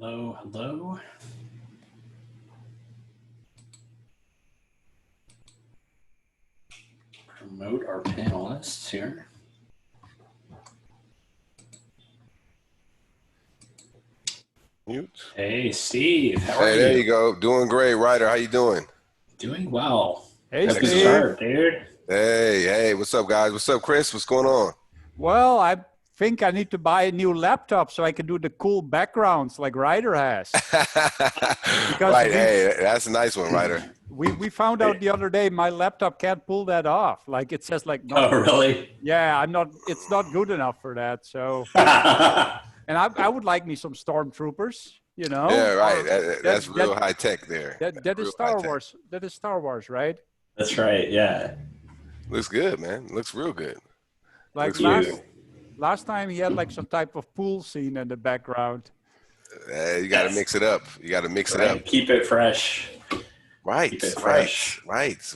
Hello, hello. Promote our panelists here. Mute. Hey, Steve. How are you? There you go. Doing great, Ryder. How you doing? Doing well. Hey, Good Steve. start, dude. Hey, what's up, guys? What's up, Chris? What's going on? Well, I think I need to buy a new laptop so I can do the cool backgrounds like Ryder has. Right. Hey, that's a nice one, Ryder. We found out the other day my laptop can't pull that off. Like it says like Oh, really? Yeah, it's not good enough for that. So and I would like me some stormtroopers, you know. Yeah, right. That's real high tech there. That is Star Wars. That is Star Wars, right? That's right. Yeah. Looks good, man. Looks real good. Like last time he had like some type of pool scene in the background. You got to mix it up. You got to mix it up. Keep it fresh. Right.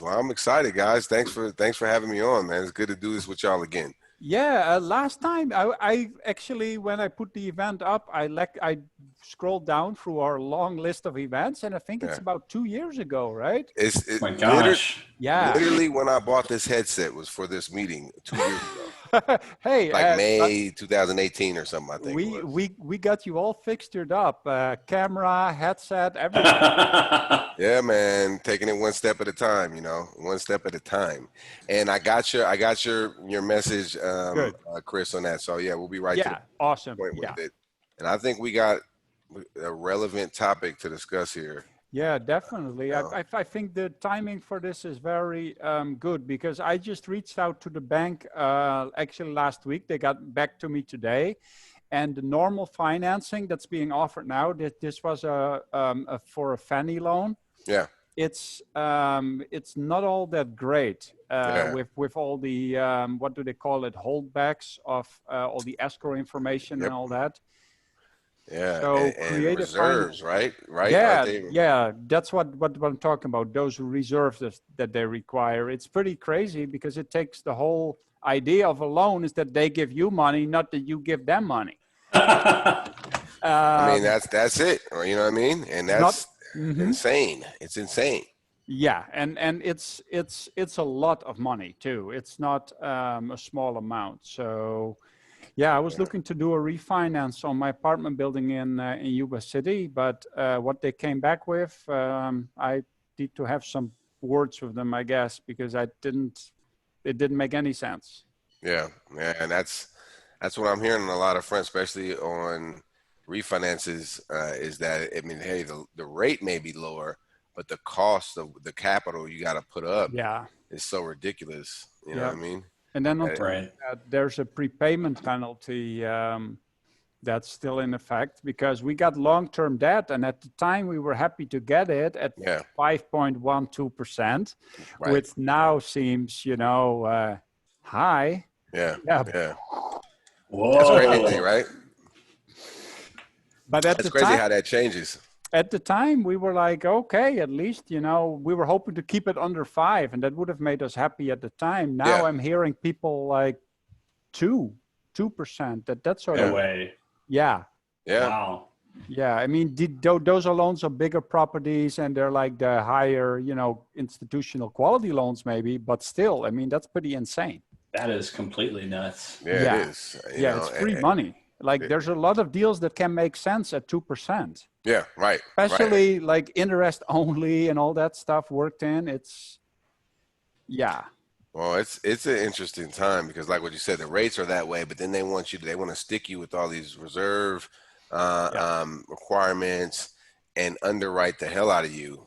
Well, I'm excited, guys. Thanks for having me on, man. It's good to do this with y'all again. Yeah, last time I actually, when I put the event up, I scrolled down through our long list of events, and I think it's about 2 years ago, right? Oh my gosh. Literally when I bought this headset was for this meeting 2 years ago. Hey, like May 2018 or something, I think. We got you all fixtured up, camera, headset, everything. Yeah, man, taking it one step at a time, one step at a time. And I got your message, Chris, on that. So yeah, we'll be right to the awesome. point with it. And I think we got a relevant topic to discuss here. Yeah, definitely. I think the timing for this is very good because I just reached out to the bank actually last week. They got back to me today. And the normal financing that's being offered now, this was for a Fannie loan. Yeah. It's not all that great with all the, what do they call it, holdbacks of all the escrow information and all that. Yeah, so and reserves, right? Yeah, that's what I'm talking about. Those reserves that they require. It's pretty crazy because it takes the whole idea of a loan is that they give you money, not that you give them money. I mean, that's it. You know what I mean? And that's insane. It's insane. Yeah, and it's a lot of money too. It's not a small amount. So. Yeah, I was looking to do a refinance on my apartment building in Yuba City, but what they came back with, I need to have some words with them, I guess, because it didn't make any sense. Yeah, and that's what I'm hearing in a lot of friends, especially on refinances, is that, I mean, hey, the rate may be lower, but the cost of the capital you got to put up is so ridiculous. You know what I mean? And then there's a prepayment penalty that's still in effect because we got long-term debt, and at the time we were happy to get it at 5.12%, which now seems, high. Yeah. Whoa. That's crazy, right? But that's crazy how that changes. At the time, we were like, okay, at least, we were hoping to keep it under 5, and that would have made us happy at the time. Now I'm hearing people like 2%, that sort of way. Yeah. Wow. Yeah, I mean, those are loans of bigger properties, and they're like the higher, institutional quality loans maybe, but still, I mean, that's pretty insane. That is completely nuts. Yeah, it is. It's free money. Like there's a lot of deals that can make sense at 2%. Yeah, right. Especially like interest only and all that stuff worked in. Well, it's an interesting time because, like what you said, the rates are that way, but then they want to stick you with all these reserve requirements and underwrite the hell out of you,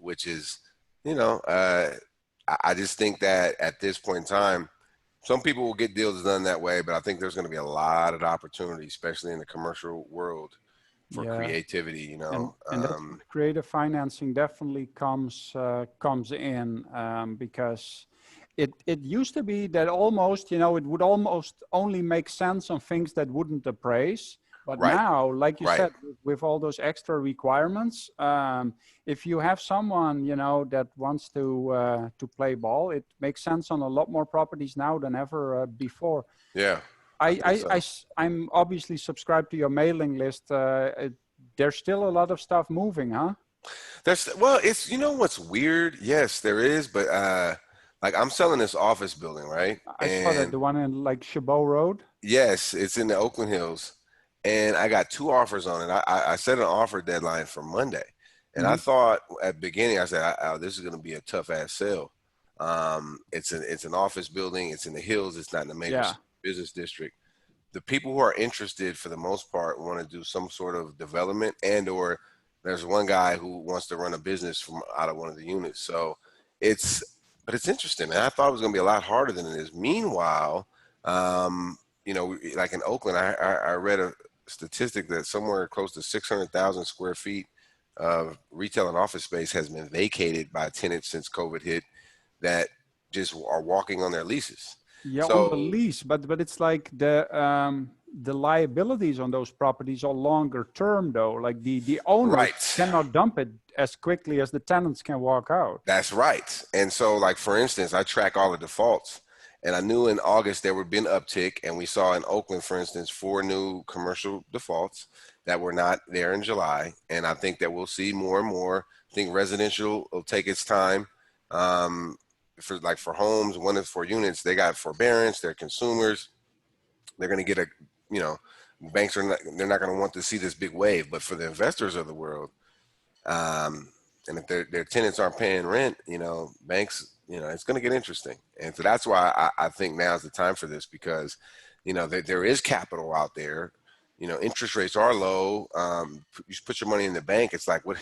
which is, I just think that at this point in time, some people will get deals done that way, but I think there's going to be a lot of opportunity, especially in the commercial world, for creativity. And that's creative financing definitely comes in because it used to be that almost, it would almost only make sense on things that wouldn't appraise. But now, like you said, with all those extra requirements, if you have someone, that wants to play ball, it makes sense on a lot more properties now than ever before. Yeah. I'm obviously subscribed to your mailing list there's still a lot of stuff moving, huh? Well, it's, you know what's weird? Yes, there is, but like I'm selling this office building, right? I saw that, And the one in like Chabot Road. yes, it's in the Oakland Hills, and I got 2 offers on it. I set an offer deadline for Monday, and I Mhm. thought at the beginning, I said, oh, this is going to be a tough ass sale. It's an office building. It's in the hills. It's not in a major Yeah. business district. The people who are interested, for the most part, want to do some sort of development, and or there's one guy who wants to run a business from out of one of the units. So but it's interesting, man. I thought it was going to be a lot harder than it is. Meanwhile, like in Oakland, I read a statistic that somewhere close to 600,000 square feet of retail and office space has been vacated by tenants since COVID hit that just are walking on their leases. Yeah, on the So lease, but it's like the liabilities on those properties are longer term though. Like the owners right. cannot dump it as quickly as the tenants can walk out. That's right. And so, like, for instance, I track all the defaults, and I knew in August there would be an uptick, and we saw in Oakland, for instance, 4 new commercial defaults that were not there in July. And I think that we'll see more and more. I think residential will take its time. For homes, 1 to 4 units, they got forbearance, they're consumers. They're going to get banks they're not going to want to see this big wave. But for the investors of the world, and if their tenants aren't paying rent, banks, it's going to get interesting. And so that's why I think now is the time for this, because, there is capital out there. Interest rates are low. You put your money in the bank. It's like, what?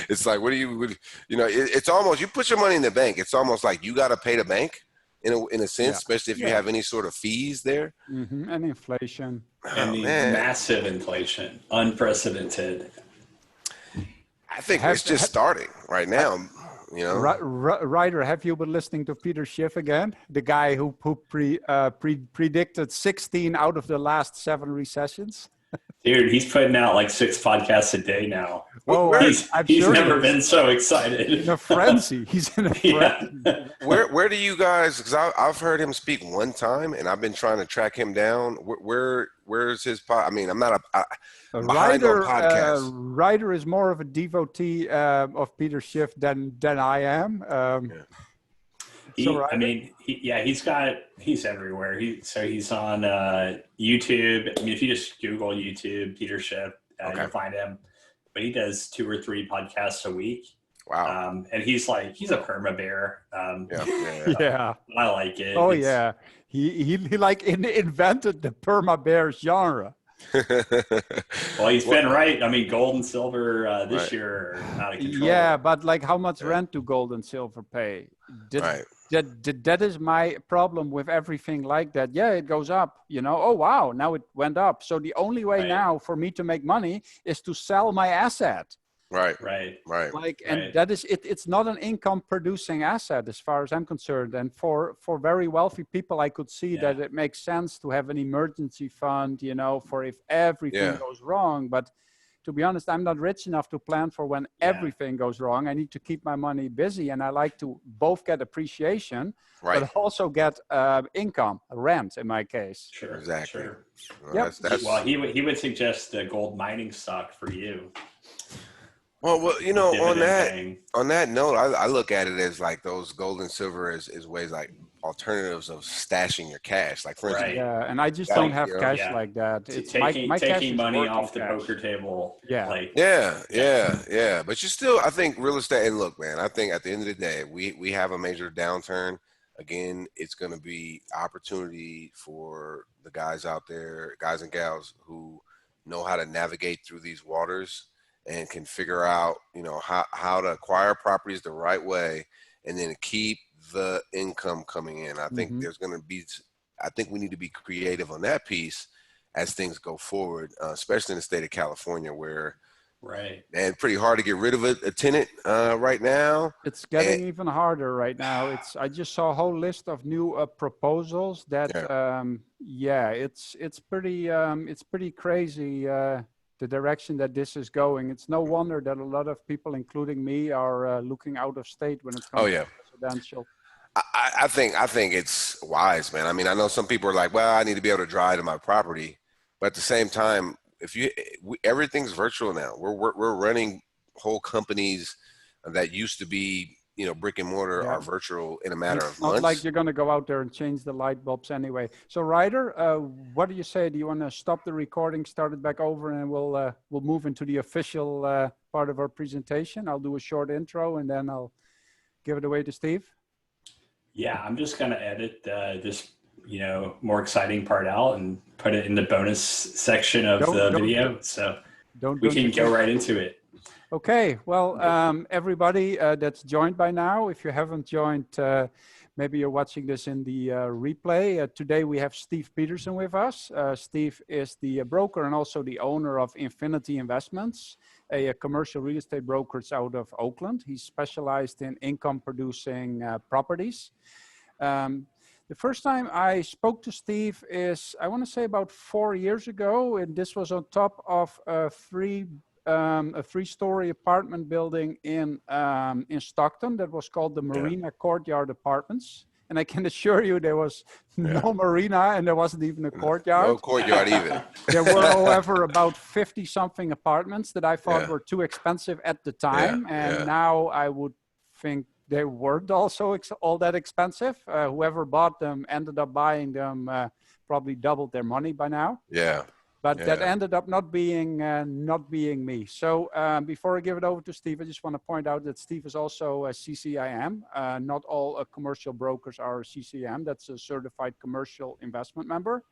It's like, it's almost, you put your money in the bank. It's almost like you got to pay the bank in a sense, Yeah. especially if you have any sort of fees there. And inflation. And the massive inflation, unprecedented. I think it's just starting right now. Ryder, have you been listening to Peter Schiff again? The guy who predicted 16 out of the last 7 recessions? Dude, he's putting out like 6 podcasts a day now. Oh, He's sure never been so excited. in a frenzy. He's in a frenzy. Yeah. Where do you guys? Because I've heard him speak one time, and I've been trying to track him down. Where's his pod? I mean, I'm not I'm behind on podcasts. Ryder is more of a devotee of Peter Schiff than I am. He's everywhere. He's on YouTube. I mean, if you just Google YouTube Peter Schiff, you'll find him. But he does 2 or 3 podcasts a week. Wow. And he's a perma bear. Yeah. I like it. Oh, yeah. He like invented the perma bear genre. Well, he's been right. I mean, gold and silver this year are out of control. Yeah, but like, how much rent do gold and silver pay? That is my problem with everything like that. Yeah, it goes up, Oh, wow, now it went up. So the only way now for me to make money is to sell my asset. Right. And that is it. It's not an income producing asset as far as I'm concerned. And for very wealthy people, I could see that it makes sense to have an emergency fund, for if everything goes wrong. But to be honest, I'm not rich enough to plan for when everything goes wrong. I need to keep my money busy, and I like to both get appreciation, but also get income, rent in my case. Sure, exactly. Sure. Well, Well, he would suggest a gold mining stock for you. Well, on that note, I look at it as like those gold and silver as ways like alternatives of stashing your cash. Like, for instance, and I just don't have cash like that. It's taking cash money off the cash. poker table. Yeah. But you still, I think real estate. And look, man, I think at the end of the day, we have a major downturn. Again, it's going to be opportunity for the guys out there, guys and gals who know how to navigate through these waters and can figure out, how to acquire properties the right way and then keep the income coming in. I think I think we need to be creative on that piece as things go forward, especially in the state of California, where and pretty hard to get rid of a tenant right now. It's getting even harder right now. I just saw a whole list of new proposals that it's pretty crazy. The direction that this is going. It's no wonder that a lot of people, including me, are looking out of state when it comes to residential. I think it's wise, man. I mean, I know some people are like, well, I need to be able to drive to my property. But at the same time, everything's virtual now. We're running whole companies that used to be, brick and mortar are virtual in a matter of months. Not like you're going to go out there and change the light bulbs anyway. So Ryder, what do you say? Do you want to stop the recording, start it back over, and we'll move into the official part of our presentation? I'll do a short intro and then I'll give it away to Steve. Yeah, I'm just going to edit this, more exciting part out and put it in the bonus section of the video. So we can go right into it. Okay, well, everybody that's joined by now, if you haven't joined, maybe you're watching this in the replay. Today we have Steve Peterson with us. Steve is the broker and also the owner of Infinity Investments, a commercial real estate brokerage out of Oakland. He's specialized in income producing properties. The first time I spoke to Steve is, I want to say about 4 years ago, and this was on top of a three-story apartment building in Stockton that was called the Marina Courtyard Apartments. And I can assure you there was no marina and there wasn't even a courtyard. No courtyard either. There were, however, about 50-something apartments that I thought were too expensive at the time. And now I would think they weren't also all that expensive. Whoever bought them ended up buying them, probably doubled their money by now. Yeah. But that ended up not being me. So before I give it over to Steve, I just want to point out that Steve is also a CCIM. Not all commercial brokers are a CCIM. That's a certified commercial investment member.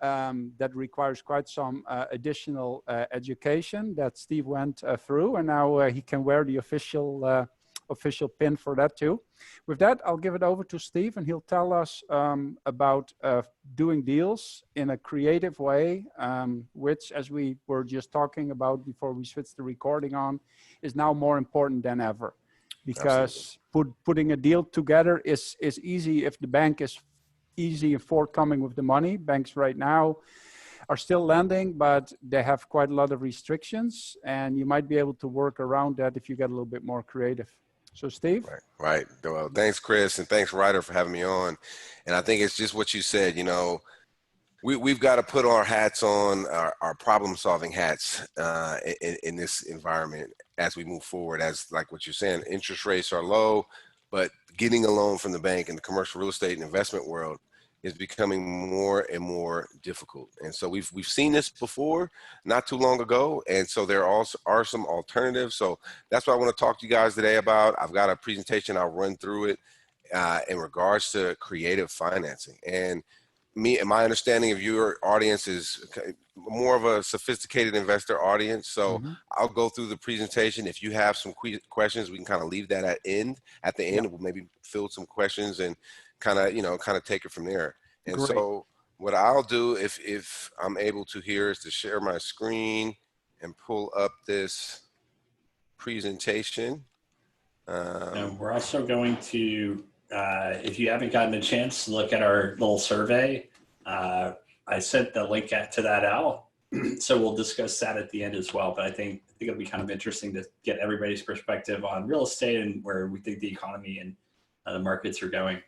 That requires quite some additional education that Steve went through, and now he can wear the official pin for that too. With that, I'll give it over to Steve and he'll tell us about doing deals in a creative way, which, as we were just talking about before we switched the recording on, is now more important than ever. Because putting a deal together is easy if the bank is easy and forthcoming with the money. Banks right now are still lending, but they have quite a lot of restrictions, and you might be able to work around that if you get a little bit more creative. So Steve? Right. Well, thanks, Chris, and thanks, Ryder, for having me on. And I think it's just what you said, we've got to put our hats on, our problem-solving hats in this environment as we move forward. As like what you're saying, interest rates are low, but getting a loan from the bank in the commercial real estate and investment world is becoming more and more difficult. And so we've seen this before, not too long ago. And so there also are some alternatives. So that's what I want to talk to you guys today about. I've got a presentation, I'll run through it in regards to creative financing. And my understanding of your audience is more of a sophisticated investor audience. So I'll go through the presentation. If you have some questions, we can kind of leave that at the end. We'll maybe field some questions and kind of take it from there. And Great. So what I'll do, if I'm able to here, is to share my screen and pull up this presentation. And we're also going to, if you haven't gotten a chance to look at our little survey, I sent the link to that out. So we'll discuss that at the end as well. But I think it'll be kind of interesting to get everybody's perspective on real estate and where we think the economy and the markets are going.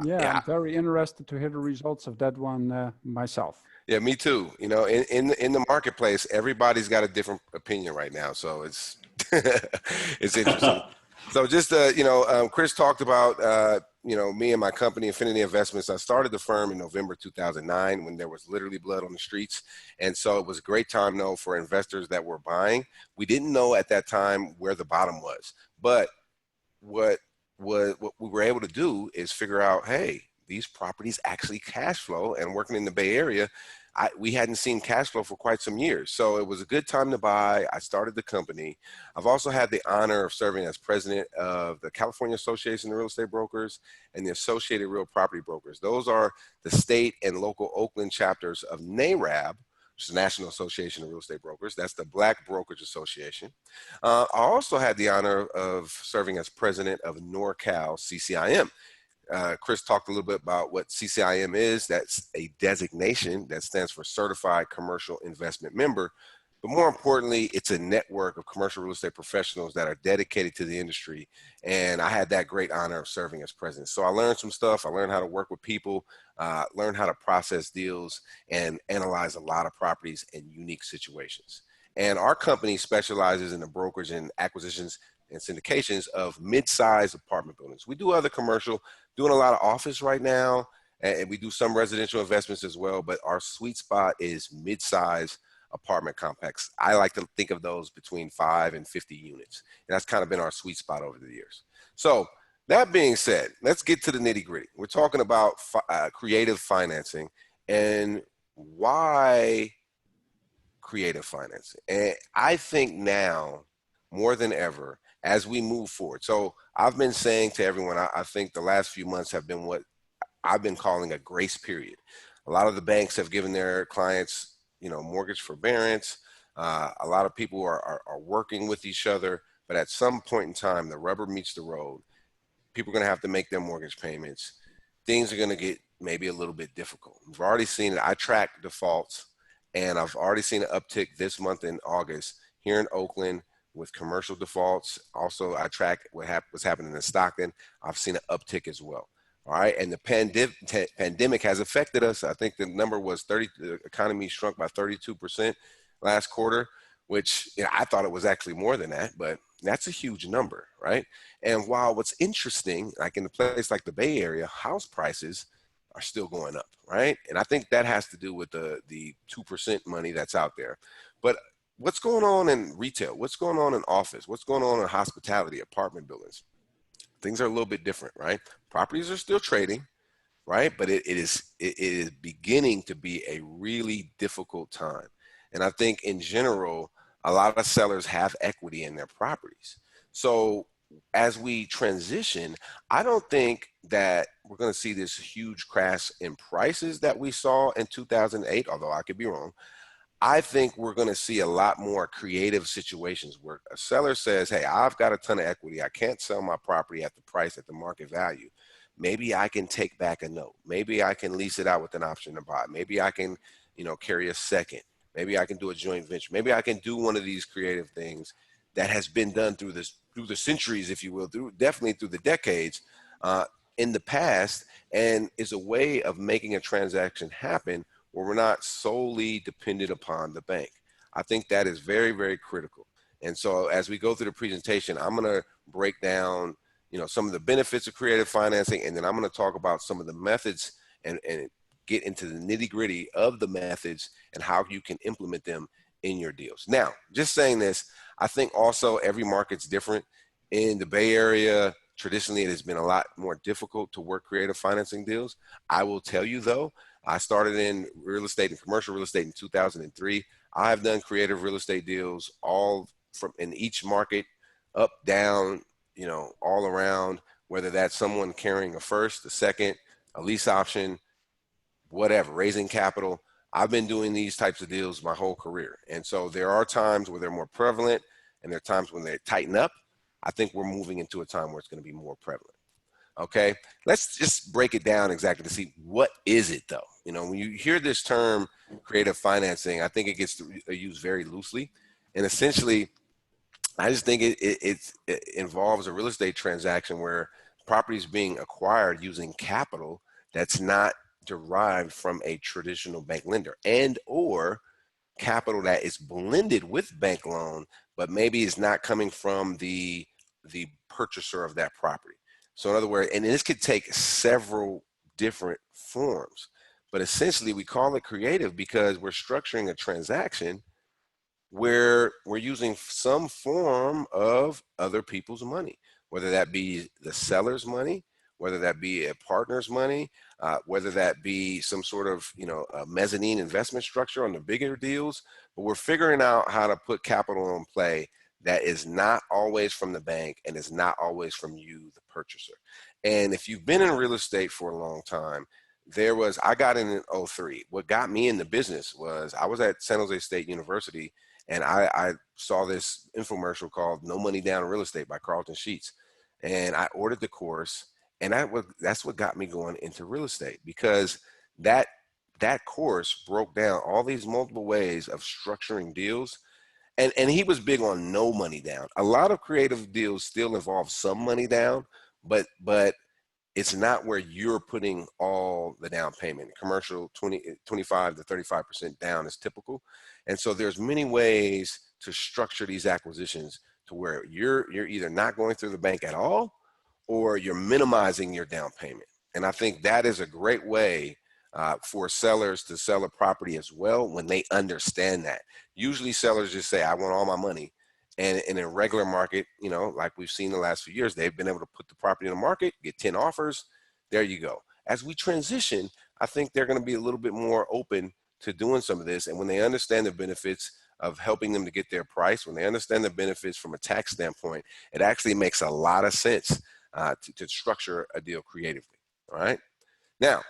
Yeah, I'm very interested to hear the results of that one myself. Yeah, me too. In the marketplace, everybody's got a different opinion right now, so it's it's interesting. So just Chris talked about me and my company, Infinity Investments. I started the firm in November 2009 when there was literally blood on the streets, and so it was a great time for investors that were buying. We didn't know at that time where the bottom was, but what we were able to do is figure out, hey, these properties actually cash flow. And working in the Bay Area, we hadn't seen cash flow for quite some years. So it was a good time to buy. I started the company. I've also had the honor of serving as president of the California Association of Real Estate Brokers and the Associated Real Property Brokers. Those are the state and local Oakland chapters of NAREB, which is the National Association of Real Estate Brokers. That's the Black Brokerage Association. I also had the honor of serving as president of NorCal CCIM. Chris talked a little bit about what CCIM is. That's a designation that stands for Certified Commercial Investment Member. but more importantly, it's a network of commercial real estate professionals that are dedicated to the industry. And I had that great honor of serving as president. So I learned some stuff. I learned how to work with people, learned how to process deals and analyze a lot of properties in unique situations. And our company specializes in the brokerage and acquisitions and syndications of mid-sized apartment buildings. We do other commercial, doing a lot of office right now, and we do some residential investments as well, but our sweet spot is mid-sized apartment complex. I like to think of those between 5 and 50 units. And that's kind of been our sweet spot over the years. So that being said, let's get to the nitty gritty. We're talking about creative financing and why creative financing. And I think now more than ever, as we move forward. So I've been saying to everyone, I think the last few months have been what I've been calling a grace period. A lot of the banks have given their clients, mortgage forbearance. A lot of people are working with each other, but at some point in time, the rubber meets the road. People are going to have to make their mortgage payments. Things are going to get maybe a little bit difficult. We've already seen it. I track defaults, and I've already seen an uptick this month in August here in Oakland with commercial defaults. Also, I track what's happening in Stockton. I've seen an uptick as well. All right, and the pandemic has affected us. I think the number was the economy shrunk by 32% last quarter, which I thought it was actually more than that, but that's a huge number, right? And while what's interesting, like in a place like the Bay Area, house prices are still going up, right? And I think that has to do with the 2% money that's out there. But what's going on in retail? What's going on in office? What's going on in hospitality, apartment buildings? Things are a little bit different, right? Properties are still trading, right? But it is beginning to be a really difficult time. And I think in general, a lot of sellers have equity in their properties. So as we transition, I don't think that we're going to see this huge crash in prices that we saw in 2008, although I could be wrong. I think we're going to see a lot more creative situations where a seller says, hey, I've got a ton of equity. I can't sell my property at the price, at the market value. Maybe I can take back a note. Maybe I can lease it out with an option to buy. Maybe I can, carry a second. Maybe I can do a joint venture. Maybe I can do one of these creative things that has been done through the centuries, if you will, definitely through the decades in the past, and is a way of making a transaction happen where we're not solely dependent upon the bank. I think that is very, very critical. And so as we go through the presentation, I'm going to break down, some of the benefits of creative financing, and then I'm going to talk about some of the methods and get into the nitty gritty of the methods and how you can implement them in your deals. Now, just saying this, I think also every market's different. In the Bay Area, traditionally, it has been a lot more difficult to work creative financing deals. I will tell you though, I started in real estate and commercial real estate in 2003. I have done creative real estate deals all from in each market, up, down, all around, whether that's someone carrying a first, a second, a lease option, whatever, raising capital. I've been doing these types of deals my whole career. And so there are times where they're more prevalent and there are times when they tighten up. I think we're moving into a time where it's going to be more prevalent. Okay, let's just break it down exactly to see what is it though. When you hear this term creative financing, I think it gets used very loosely. And essentially, I just think it involves a real estate transaction where property is being acquired using capital that's not derived from a traditional bank lender, and or capital that is blended with bank loan, but maybe is not coming from the purchaser of that property. So in other words, and this could take several different forms, but essentially we call it creative because we're structuring a transaction where we're using some form of other people's money, whether that be the seller's money, whether that be a partner's money, whether that be some sort of, a mezzanine investment structure on the bigger deals. But we're figuring out how to put capital in play that is not always from the bank and is not always from you, the purchaser. And if you've been in real estate for a long time, I got in 2003. What got me in the business was I was at San Jose State University, and I saw this infomercial called No Money Down Real Estate by Carlton Sheets. And I ordered the course, and that's what got me going into real estate, because that course broke down all these multiple ways of structuring deals And he was big on no money down. A lot of creative deals still involve some money down, but it's not where you're putting all the down payment. Commercial 25 to 35% down is typical. And so there's many ways to structure these acquisitions to where you're either not going through the bank at all, or you're minimizing your down payment. And I think that is a great way for sellers to sell a property as well when they understand that. Usually sellers just say, I want all my money. And in a regular market, you know, like we've seen the last few years, they've been able to put the property in the market, get 10 offers. There you go. As we transition, I think they're going to be a little bit more open to doing some of this. And when they understand the benefits of helping them to get their price, when they understand the benefits from a tax standpoint, it actually makes a lot of sense to structure a deal creatively. All right. Now,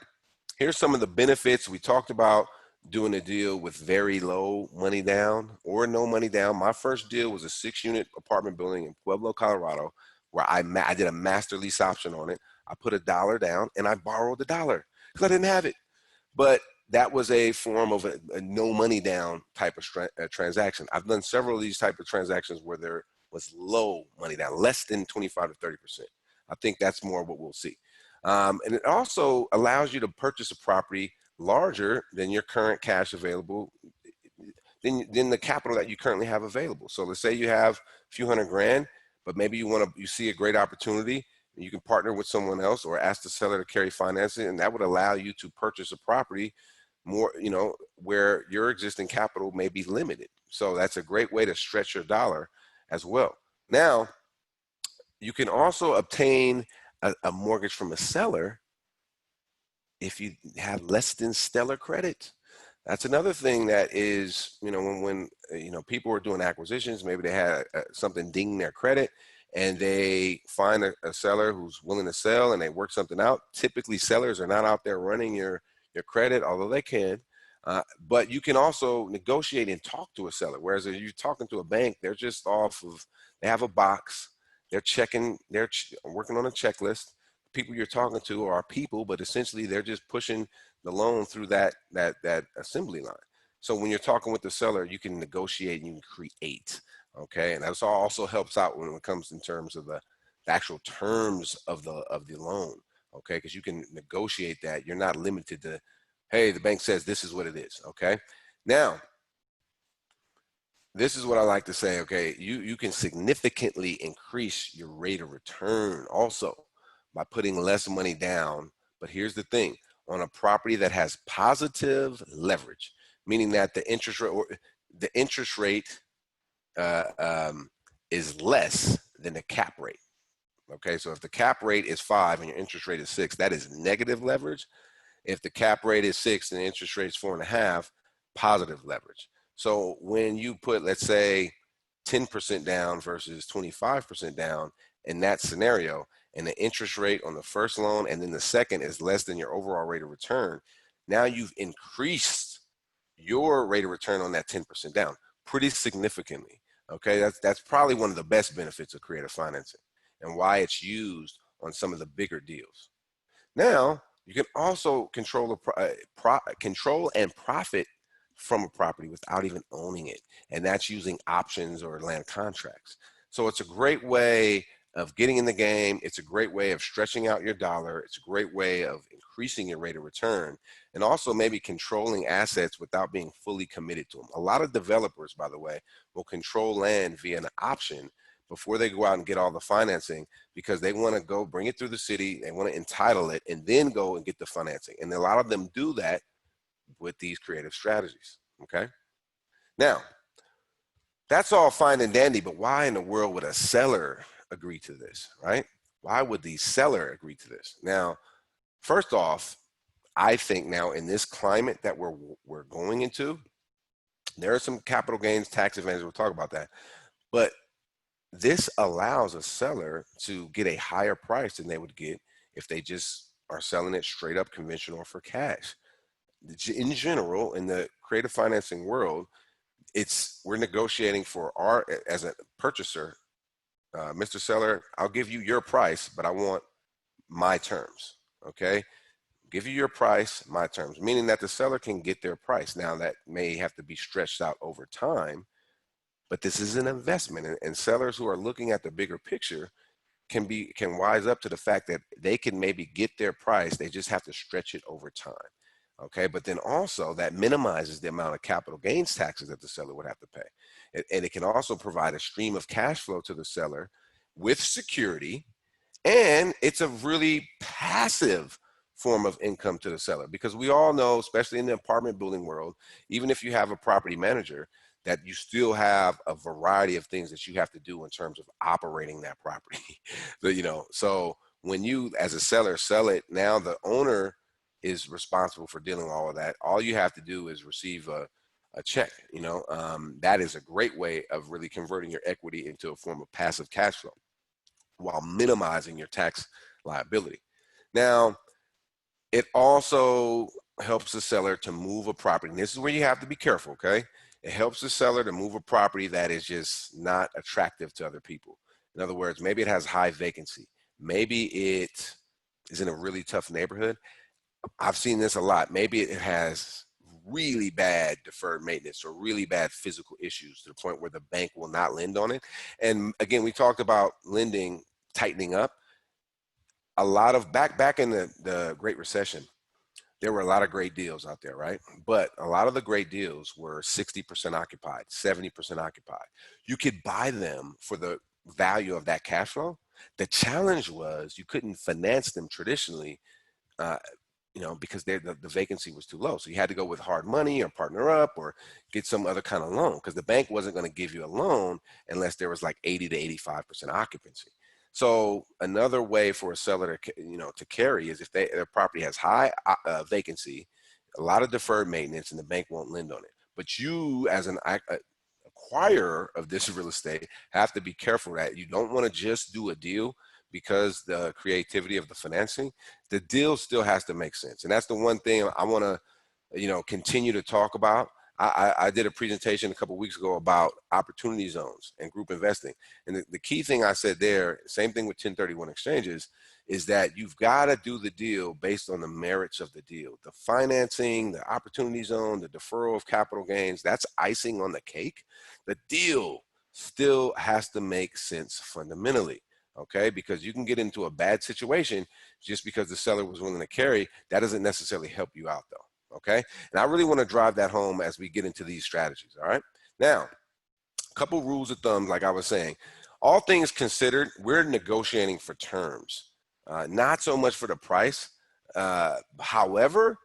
here's some of the benefits. We talked about doing a deal with very low money down or no money down. My first deal was a 6-unit apartment building in Pueblo, Colorado, where I did a master lease option on it. I put $1 down and I borrowed $1 because I didn't have it. But that was a form of a no money down type of transaction. I've done several of these type of transactions where there was low money down, less than 25 to 30%. I think that's more what we'll see. And it also allows you to purchase a property larger than your current cash available, than the capital that you currently have available. So let's say you have a few $100,000, but maybe you see a great opportunity, and you can partner with someone else or ask the seller to carry financing, and that would allow you to purchase a property more, you know, where your existing capital may be limited. So that's a great way to stretch your dollar as well. Now, you can also obtain a mortgage from a seller if you have less than stellar credit. That's another thing that is, you know, when you know, people are doing acquisitions, maybe they had something ding their credit, and they find a seller who's willing to sell, and they work something out. Typically, sellers are not out there running your credit, although they can. But you can also negotiate and talk to a seller. Whereas if you're talking to a bank, they're just off of, they have a box, they're checking, they're working on a checklist. People you're talking to are people, but essentially they're just pushing the loan through that assembly line. So when you're talking with the seller, you can negotiate and you can create. Okay, and that also helps out when it comes in terms of the actual terms of the loan. Okay, because you can negotiate that. You're not limited to, hey, the bank says this is what it is. Okay, now this is what I like to say. Okay, you can significantly increase your rate of return also by putting less money down. But here's the thing: on a property that has positive leverage, meaning that the interest rate is less than the cap rate. Okay, so if the cap rate is 5 and your interest rate is 6, that is negative leverage. If the cap rate is 6 and the interest rate is 4.5, positive leverage. So when you put, let's say, 10% down versus 25% down in that scenario, and the interest rate on the first loan and then the second is less than your overall rate of return, now you've increased your rate of return on that 10% down pretty significantly. Okay, that's probably one of the best benefits of creative financing and why it's used on some of the bigger deals. Now, you can also control and profit from a property without even owning it, and that's using options or land contracts. So it's a great way of getting in the game. It's a great way of stretching out your dollar. It's a great way of increasing your rate of return, and also maybe controlling assets without being fully committed to them. A lot of developers, by the way, will control land via an option before they go out and get all the financing, because they want to go bring it through the city, they want to entitle it, and then go and get the financing. And a lot of them do that with these creative strategies. Okay, now that's all fine and dandy, but why in the world would a seller agree to this, right? Why would the seller agree to this? Now, first off, I think now in this climate that we're going into, there are some capital gains tax advantages. We'll talk about that, but this allows a seller to get a higher price than they would get if they just are selling it straight up conventional for cash. In general, in the creative financing world, we're negotiating for as a purchaser, Mr. Seller, I'll give you your price, but I want my terms. Okay, give you your price, my terms, meaning that the seller can get their price. Now that may have to be stretched out over time, but this is an investment, and sellers who are looking at the bigger picture can wise up to the fact that they can maybe get their price. They just have to stretch it over time. Okay, but then also that minimizes the amount of capital gains taxes that the seller would have to pay. And it can also provide a stream of cash flow to the seller with security. And it's a really passive form of income to the seller, because we all know, especially in the apartment building world, even if you have a property manager, that you still have a variety of things that you have to do in terms of operating that property. So when you as a seller sell it, now the owner is responsible for dealing with all of that. All you have to do is receive a check. That is a great way of really converting your equity into a form of passive cash flow while minimizing your tax liability. Now, it also helps the seller to move a property. And this is where you have to be careful, okay? It helps the seller to move a property that is just not attractive to other people. In other words, maybe it has high vacancy. Maybe it is in a really tough neighborhood. I've seen this a lot. Maybe it has really bad deferred maintenance or really bad physical issues to the point where the bank will not lend on it. And again, we talked about lending tightening up. A lot of back in the Great Recession, there were a lot of great deals out there, right? But a lot of the great deals were 60% occupied, 70% occupied. You could buy them for the value of that cash flow. The challenge was you couldn't finance them traditionally, because the vacancy was too low. So you had to go with hard money or partner up or get some other kind of loan, because the bank wasn't going to give you a loan unless there was like 80 to 85% occupancy. So another way for a seller to carry is if their property has high vacancy, a lot of deferred maintenance, and the bank won't lend on it. But you, as an acquirer of this real estate, have to be careful that you don't want to just do a deal because the creativity of the financing. The deal still has to make sense. And that's the one thing I want to, continue to talk about. I did a presentation a couple of weeks ago about opportunity zones and group investing. And the key thing I said there, same thing with 1031 exchanges, is that you've got to do the deal based on the merits of the deal. The financing, the opportunity zone, the deferral of capital gains, that's icing on the cake. The deal still has to make sense fundamentally. Okay, because you can get into a bad situation just because the seller was willing to carry. That doesn't necessarily help you out though. Okay, and I really want to drive that home as we get into these strategies. All right, now a couple rules of thumb, like I was saying, all things considered, we're negotiating for terms, not so much for the price. However,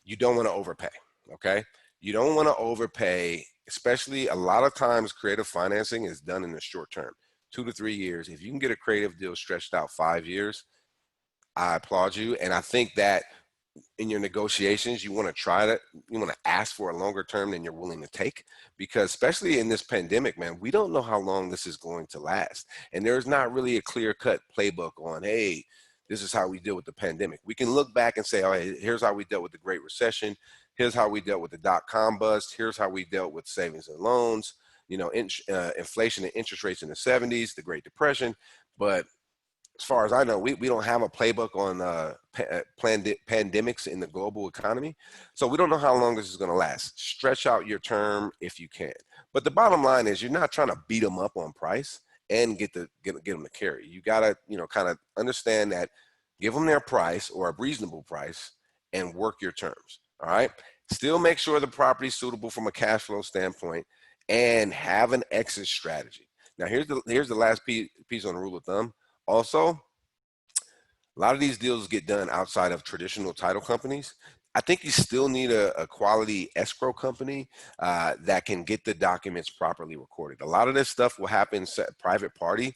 you don't want to overpay. Okay, you don't want to overpay, especially a lot of times creative financing is done in the short term. 2 to 3 years. If you can get a creative deal stretched out 5 years, I applaud you. And I think that in your negotiations, you want to ask for a longer term than you're willing to take, because especially in this pandemic, man, we don't know how long this is going to last. And there's not really a clear-cut playbook on, hey, this is how we deal with the pandemic. We can look back and say, oh, hey, here's how we dealt with the Great Recession. Here's how we dealt with the dot-com bust. Here's how we dealt with savings and loans. Inflation and interest rates in the 70s, the Great Depression. But as far as I know, we don't have a playbook on pandemics in the global economy. So we don't know how long this is going to last. Stretch out your term if you can. But the bottom line is you're not trying to beat them up on price and get them to carry. You got to, kind of understand that, give them their price or a reasonable price and work your terms. All right. Still make sure the property is suitable from a cash flow standpoint, and have an exit strategy. Now, here's the last piece on the rule of thumb. Also, a lot of these deals get done outside of traditional title companies. I think you still need a quality escrow company that can get the documents properly recorded. A lot of this stuff will happen private party.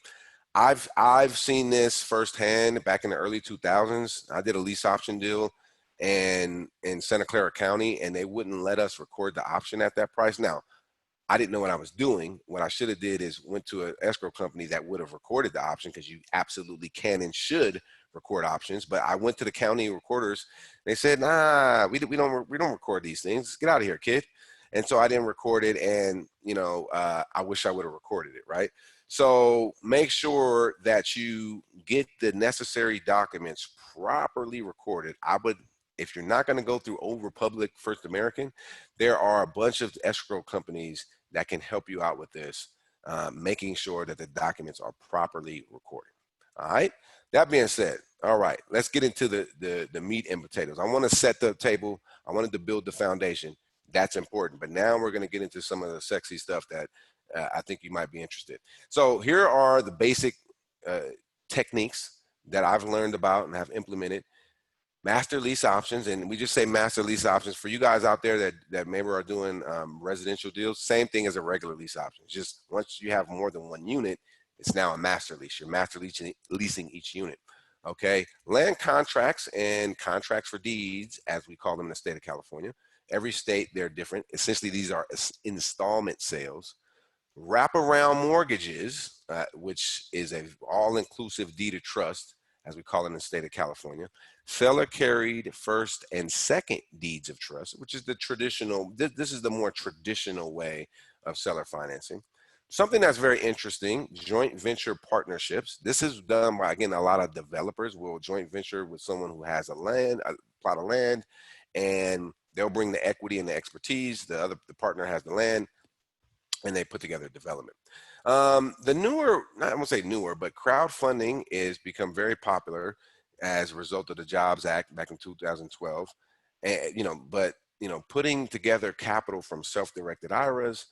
I've seen this firsthand back in the early 2000s. I did a lease option deal in Santa Clara County, and they wouldn't let us record the option at that price. Now, I didn't know what I was doing. What I should have did is went to an escrow company that would have recorded the option, because you absolutely can and should record options. But I went to the county recorders. They said, nah, we don't record these things. Get out of here, kid. And so I didn't record it. And, I wish I would have recorded it, right? So make sure that you get the necessary documents properly recorded. If you're not going to go through Old Republic, First American, there are a bunch of escrow companies that can help you out with this. making sure that the documents are properly recorded. All right. That being said, all right, let's get into the meat and potatoes. I want to set the table. I wanted to build the foundation. That's important. But now we're going to get into some of the sexy stuff that I think you might be interested. So here are the basic techniques that I've learned about and have implemented. Master lease options, and we just say master lease options for you guys out there that maybe are doing residential deals. Same thing as a regular lease option. Just once you have more than one unit, it's now a master lease. You're master leasing each unit. Okay, land contracts and contracts for deeds, as we call them in the state of California. Every state, they're different. Essentially, these are installment sales. Wraparound mortgages, which is a all-inclusive deed of trust, as we call it in the state of California. Seller carried first and second deeds of trust, which is the traditional, this is the more traditional way of seller financing. Something that's very interesting, joint venture partnerships. This is done by, again, a lot of developers will joint venture with someone who has a plot of land, and they'll bring the equity and the expertise. The partner has the land, and they put together development. The newer, I won't say newer, but crowdfunding is become very popular as a result of the Jobs Act back in 2012. And, putting together capital from self-directed IRAs,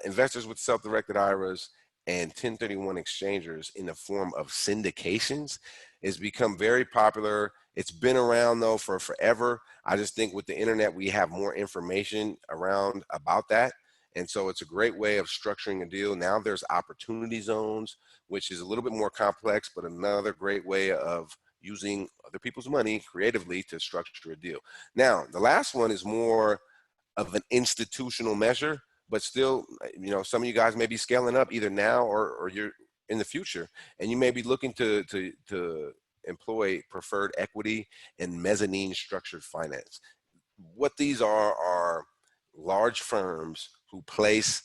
investors with self-directed IRAs, and 1031 exchangers in the form of syndications has become very popular. It's been around though for forever. I just think with the internet, we have more information around about that. And so it's a great way of structuring a deal. Now there's opportunity zones, which is a little bit more complex, but another great way of using other people's money creatively to structure a deal. Now, the last one is more of an institutional measure, but still, some of you guys may be scaling up either now or you're in the future, and you may be looking to employ preferred equity and mezzanine structured finance. What these are large firms who place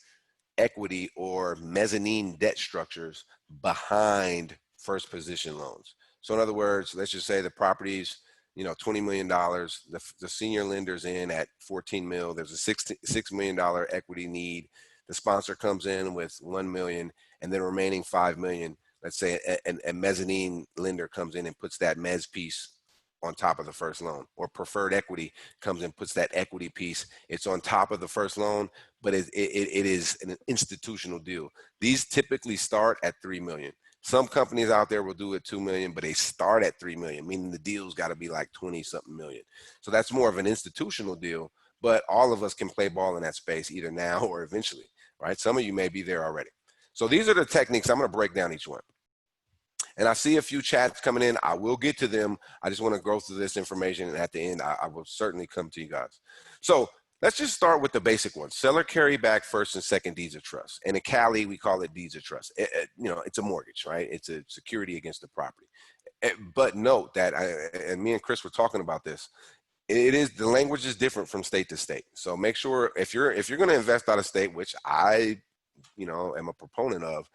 equity or mezzanine debt structures behind first position loans. So in other words, let's just say the property's $20 million, the senior lender's in at 14 mil, there's a $6 million equity need, the sponsor comes in with 1 million, and then remaining 5 million, let's say a mezzanine lender comes in and puts that mezz piece on top of the first loan, or preferred equity comes and puts that equity piece. It's on top of the first loan, but it is an institutional deal. These typically start at 3 million. Some companies out there will do it 2 million, but they start at 3 million, meaning the deal's got to be like 20 something million. So that's more of an institutional deal, but all of us can play ball in that space either now or eventually, right? Some of you may be there already. So these are the techniques. I'm going to break down each one. And I see a few chats coming in. I will get to them. I just want to go through this information, and at the end, I will certainly come to you guys. So let's just start with the basic one. Seller carry back first and second deeds of trust. And in Cali, we call it deeds of trust. It's a mortgage, right? It's a security against the property. But note that, and me and Chris were talking about this, the language is different from state to state. So make sure if you're going to invest out of state, which I, am a proponent of,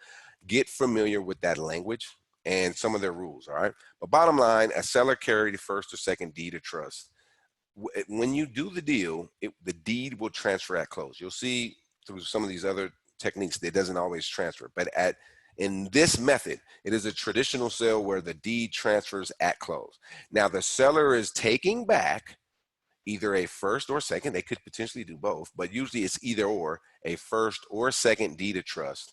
get familiar with that language and some of their rules, all right? But bottom line, a seller carried the first or second deed of trust. When you do the deal, the deed will transfer at close. You'll see through some of these other techniques that it doesn't always transfer, but in this method, it is a traditional sale where the deed transfers at close. Now, the seller is taking back either a first or second, they could potentially do both, but usually it's either or, a first or second deed of trust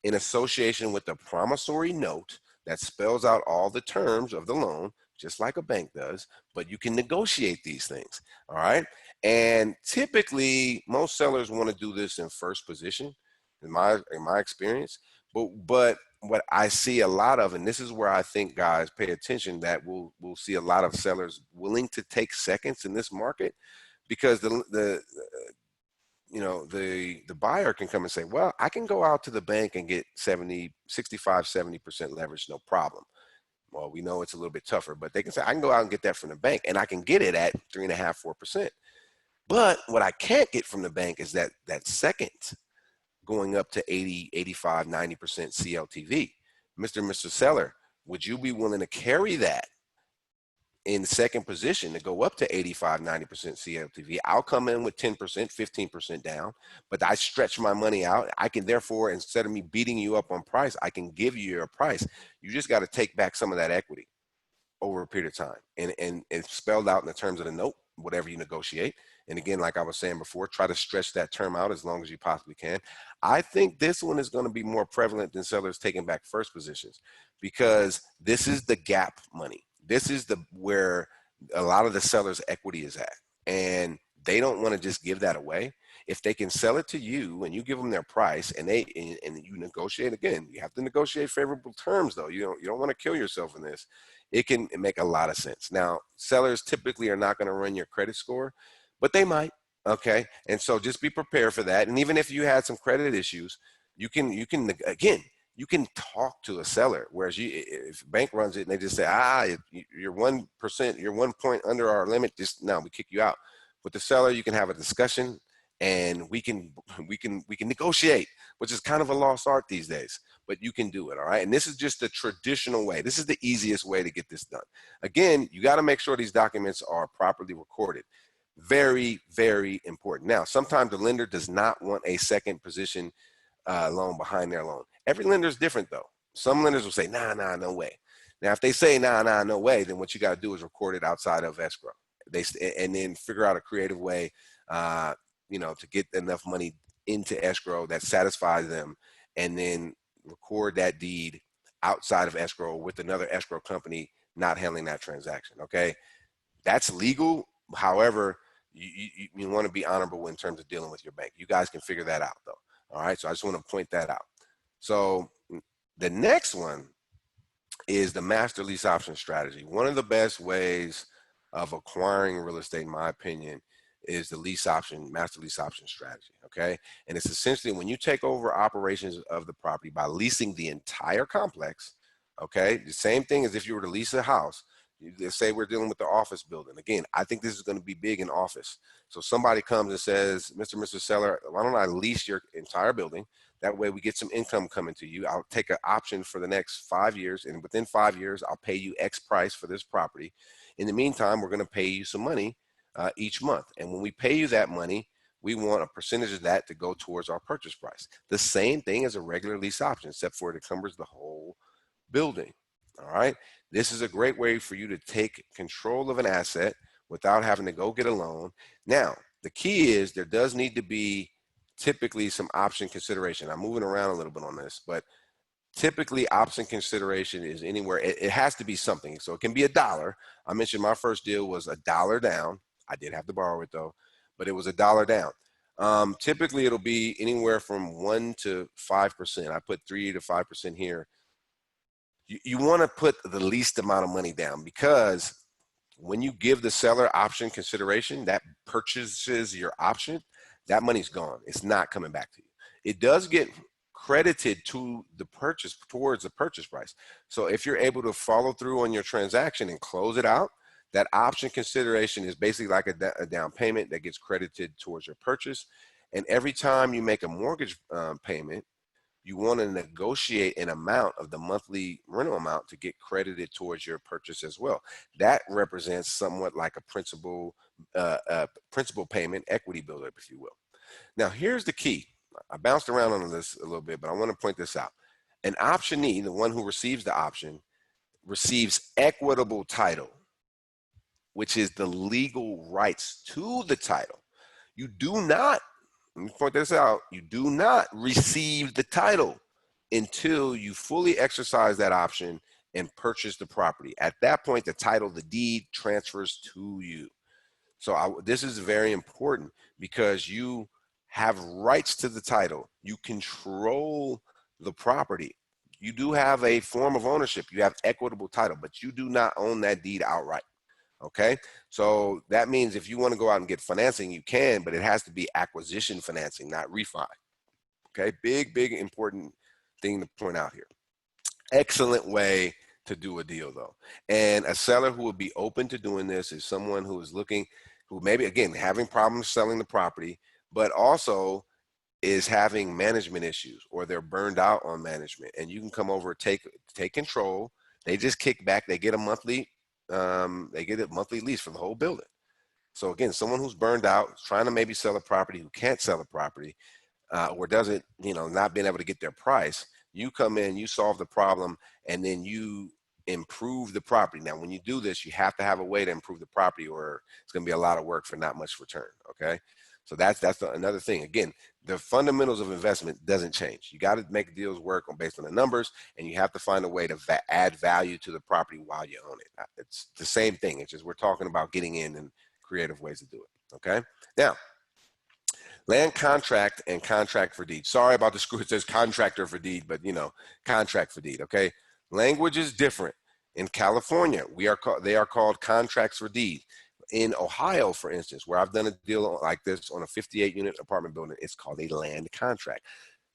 in association with the promissory note that spells out all the terms of the loan, just like a bank does, but you can negotiate these things, all right? And typically, most sellers want to do this in first position, in my experience, but what I see a lot of, and this is where I think guys pay attention, that we'll see a lot of sellers willing to take seconds in this market, because the buyer can come and say, well, I can go out to the bank and get 65, 70% leverage, no problem. Well, we know it's a little bit tougher, but they can say, I can go out and get that from the bank, and I can get it at 3.5%, 4%. But what I can't get from the bank is that second going up to 80, 85, 90% CLTV. Mr. Seller, would you be willing to carry that in second position to go up to 85, 90% CLTV. I'll come in with 10%, 15% down, but I stretch my money out. I can therefore, instead of me beating you up on price, I can give you your price. You just got to take back some of that equity over a period of time. And it's spelled out in the terms of the note, whatever you negotiate. And again, like I was saying before, try to stretch that term out as long as you possibly can. I think this one is going to be more prevalent than sellers taking back first positions, because this is the gap money. This is where a lot of the sellers' equity is at. And they don't want to just give that away. If they can sell it to you and you give them their price and you negotiate, again, you have to negotiate favorable terms though. You don't want to kill yourself in this. It can make a lot of sense. Now, sellers typically are not going to run your credit score, but they might. Okay. And so just be prepared for that. And even if you had some credit issues, you can talk to a seller. Whereas if a bank runs it and they just say, you're 1%, you're 1 point under our limit, just now we kick you out. With the seller, you can have a discussion and we can negotiate, which is kind of a lost art these days, but you can do it. All right. And this is just the traditional way. This is the easiest way to get this done. Again, you got to make sure these documents are properly recorded. Very, very important. Now, sometimes the lender does not want a second position loan behind their loan. Every lender is different though. Some lenders will say, nah, no way. Now, if they say, nah, no way, then what you got to do is record it outside of escrow. And then figure out a creative way, to get enough money into escrow that satisfies them, and then record that deed outside of escrow with another escrow company not handling that transaction. Okay. That's legal. However, you want to be honorable in terms of dealing with your bank. You guys can figure that out though. All right. So I just want to point that out. So the next one is the master lease option strategy. One of the best ways of acquiring real estate, in my opinion, is the master lease option strategy. Okay. And it's essentially when you take over operations of the property by leasing the entire complex. Okay. The same thing as if you were to lease a house. Let's say we're dealing with the office building. Again, I think this is going to be big in office. So somebody comes and says, Mr. Seller, why don't I lease your entire building? That way we get some income coming to you. I'll take an option for the next 5 years. And within 5 years, I'll pay you X price for this property. In the meantime, we're going to pay you some money each month. And when we pay you that money, we want a percentage of that to go towards our purchase price. The same thing as a regular lease option, except for it encumbers the whole building. All right. This is a great way for you to take control of an asset without having to go get a loan. Now, the key is there does need to be typically some option consideration. I'm moving around a little bit on this, but typically option consideration is anywhere. It has to be something. So it can be $1. I mentioned my first deal was $1 down. I did have to borrow it though, but it was $1 down. Typically it'll be anywhere from 1 to 5%. I put 3 to 5% here. You want to put the least amount of money down, because when you give the seller option consideration that purchases your option, that money's gone. It's not coming back to you. It does get credited to the purchase, towards the purchase price. So if you're able to follow through on your transaction and close it out, that option consideration is basically like a down payment that gets credited towards your purchase. And every time you make a mortgage payment, you want to negotiate an amount of the monthly rental amount to get credited towards your purchase as well. That represents somewhat like a principal payment equity builder, if you will. Now, here's the key. I bounced around on this a little bit, but I want to point this out. An optionee, the one who receives the option, receives equitable title, which is the legal rights to the title. You do not, let me point this out, you do not receive the title until you fully exercise that option and purchase the property. At that point, the title, the deed transfers to you. So this is very important because you have rights to the title. You control the property. You do have a form of ownership. You have equitable title, but you do not own that deed outright. Okay, so that means if you want to go out and get financing, you can, but it has to be acquisition financing, not refi. Okay, big important thing to point out here. Excellent way to do a deal though. And a seller who would be open to doing this is someone who is looking, who maybe again having problems selling the property, but also is having management issues, or they're burned out on management, and you can come over, take control. They just kick back, they get a monthly a monthly lease for the whole building. So again, someone who's burned out, trying to maybe sell a property, who can't sell a property, or doesn't, not being able to get their price, you come in, you solve the problem, and then you improve the property. Now, when you do this, you have to have a way to improve the property, or it's going to be a lot of work for not much return. Okay, so that's another thing. Again, the fundamentals of investment doesn't change. You got to make deals work based on the numbers, and you have to find a way to add value to the property while you own it. It's the same thing. It's just we're talking about getting in and creative ways to do it. Okay, now. Land contract and contract for deed. Sorry about the screw. It says contractor for deed, but contract for deed. Okay, language is different. In California, they are called contracts for deed. In Ohio, for instance, where I've done a deal like this on a 58-unit apartment building, it's called a land contract.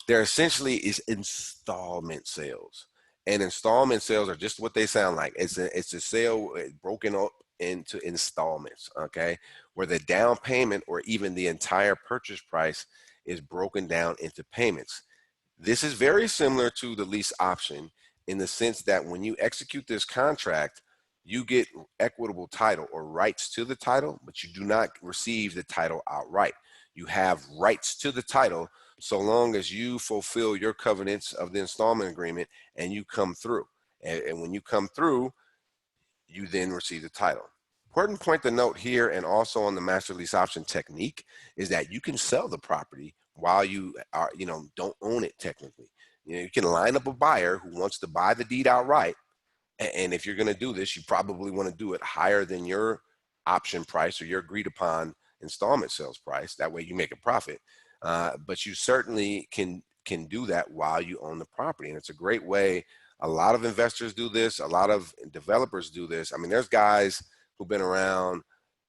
There essentially is installment sales, and installment sales are just what they sound like. It's a sale broken up into installments, okay, where the down payment or even the entire purchase price is broken down into payments. This is very similar to the lease option in the sense that when you execute this contract, you get equitable title or rights to the title, but you do not receive the title outright. You have rights to the title so long as you fulfill your covenants of the installment agreement and you come through. And when you come through, you then receive the title. Important point to note here, and also on the master lease option technique, is that you can sell the property while you are, don't own it technically. You can line up a buyer who wants to buy the deed outright, and if you're going to do this, you probably want to do it higher than your option price or your agreed upon installment sales price. That way you make a profit, but you certainly can do that while you own the property, and it's a great way. A lot of investors do this. A lot of developers do this. I mean, there's guys who've been around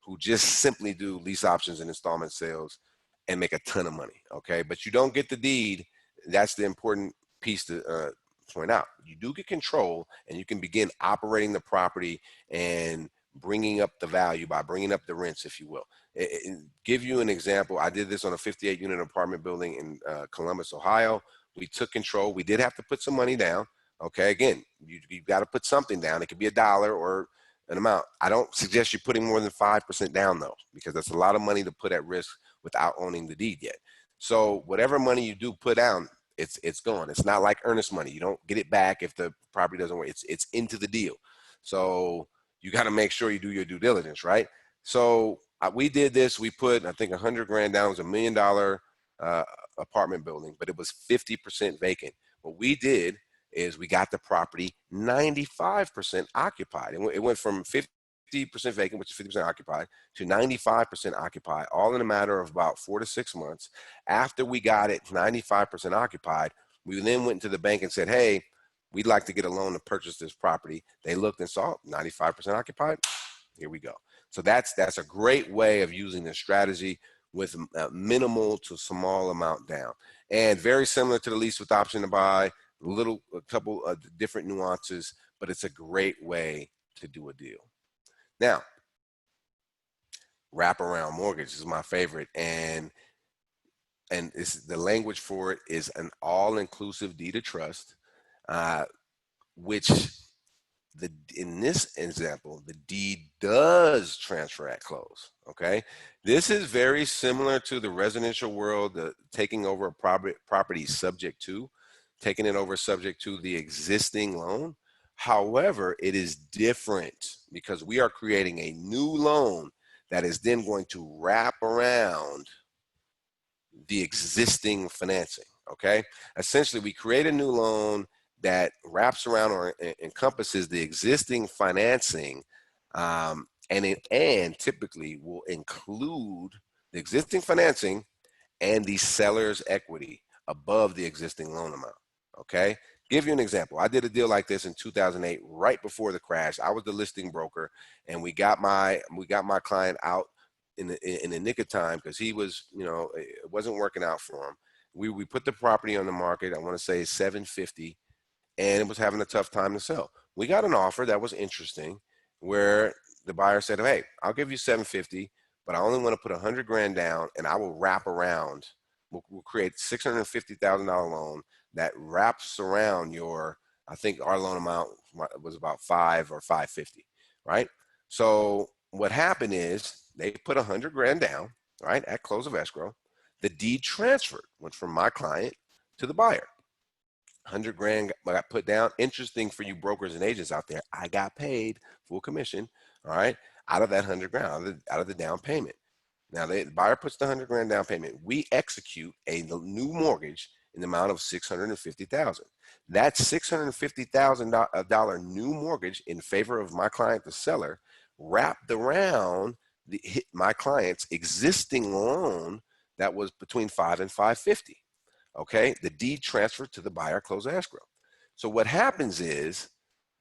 who just simply do lease options and installment sales and make a ton of money, okay? But you don't get the deed. That's the important piece to point out. You do get control, and you can begin operating the property and bringing up the value by bringing up the rents, if you will. Give you an example. I did this on a 58-unit apartment building in Columbus, Ohio. We took control. We did have to put some money down. Okay, again, you've got to put something down. It could be $1 or an amount. I don't suggest you putting more than 5% down though, because that's a lot of money to put at risk without owning the deed yet. So whatever money you do put down, it's gone. It's not like earnest money. You don't get it back if the property doesn't work. It's into the deal. So you got to make sure you do your due diligence, right? So we did this. We put, I think, $100,000 down. It was $1 million apartment building, but it was 50% vacant. What we did is we got the property 95% occupied. It went from 50% vacant, which is 50% occupied, to 95% occupied, all in a matter of about 4 to 6 months. After we got it 95% occupied, we then went to the bank and said, hey, we'd like to get a loan to purchase this property. They looked and saw 95% occupied. Here we go. So that's a great way of using this strategy with a minimal to small amount down. And very similar to the lease with option to buy, a couple of different nuances, but it's a great way to do a deal. Now, wraparound mortgage is my favorite, and the language for it is an all-inclusive deed of trust, which in this example, the deed does transfer at close. Okay, this is very similar to the residential world, taking over a property subject to. Taking it over subject to the existing loan. However, it is different because we are creating a new loan that is then going to wrap around the existing financing, okay? Essentially, we create a new loan that wraps around or encompasses the existing financing, and typically will include the existing financing and the seller's equity above the existing loan amount. Okay, give you an example. I did a deal like this in 2008, right before the crash. I was the listing broker, and we got my client out in the nick of time because he was, it wasn't working out for him. We put the property on the market. I want to say $750, and it was having a tough time to sell. We got an offer that was interesting, where the buyer said, "Hey, I'll give you $750, but I only want to put $100,000 down, and I will wrap around. We'll create $650,000 loan." That wraps around I think our loan amount was about $5 or $550. right? So what happened is they put 100 grand down, right, at close of escrow. The deed transferred, went from my client to the buyer. 100 grand got put down. Interesting for you brokers and agents out there, I got paid full commission, all right, out of that 100 grand, out of the down payment. Now the buyer puts the 100 grand down payment. We execute a new mortgage in the amount of $650,000. That $650,000 new mortgage in favor of my client, the seller, wrapped around my client's existing loan that was between 5 and 550. Okay, the deed transferred to the buyer, close escrow. So what happens is,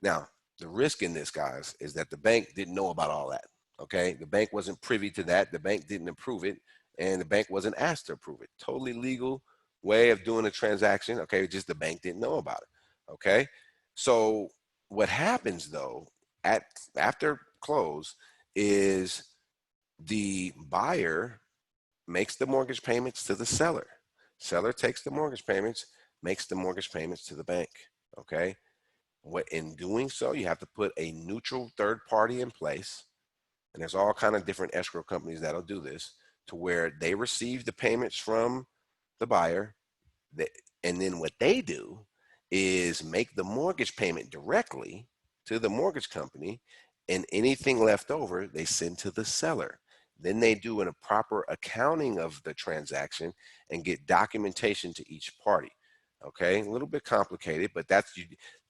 now the risk in this, guys, is that the bank didn't know about all that. Okay, the bank wasn't privy to that. The bank didn't approve it, and the bank wasn't asked to approve it. Totally legal way of doing a transaction. Okay, just the bank didn't know about it. Okay, so what happens though after close is the buyer makes the mortgage payments to the seller. Seller takes the mortgage payments, makes the mortgage payments to the bank. Okay, what in doing so, you have to put a neutral third party in place. And there's all kind of different escrow companies that'll do this, to where they receive the payments from the buyer, and then what they do is make the mortgage payment directly to the mortgage company, and anything left over they send to the seller. Then they do a proper accounting of the transaction and get documentation to each party. Okay, a little bit complicated, but that's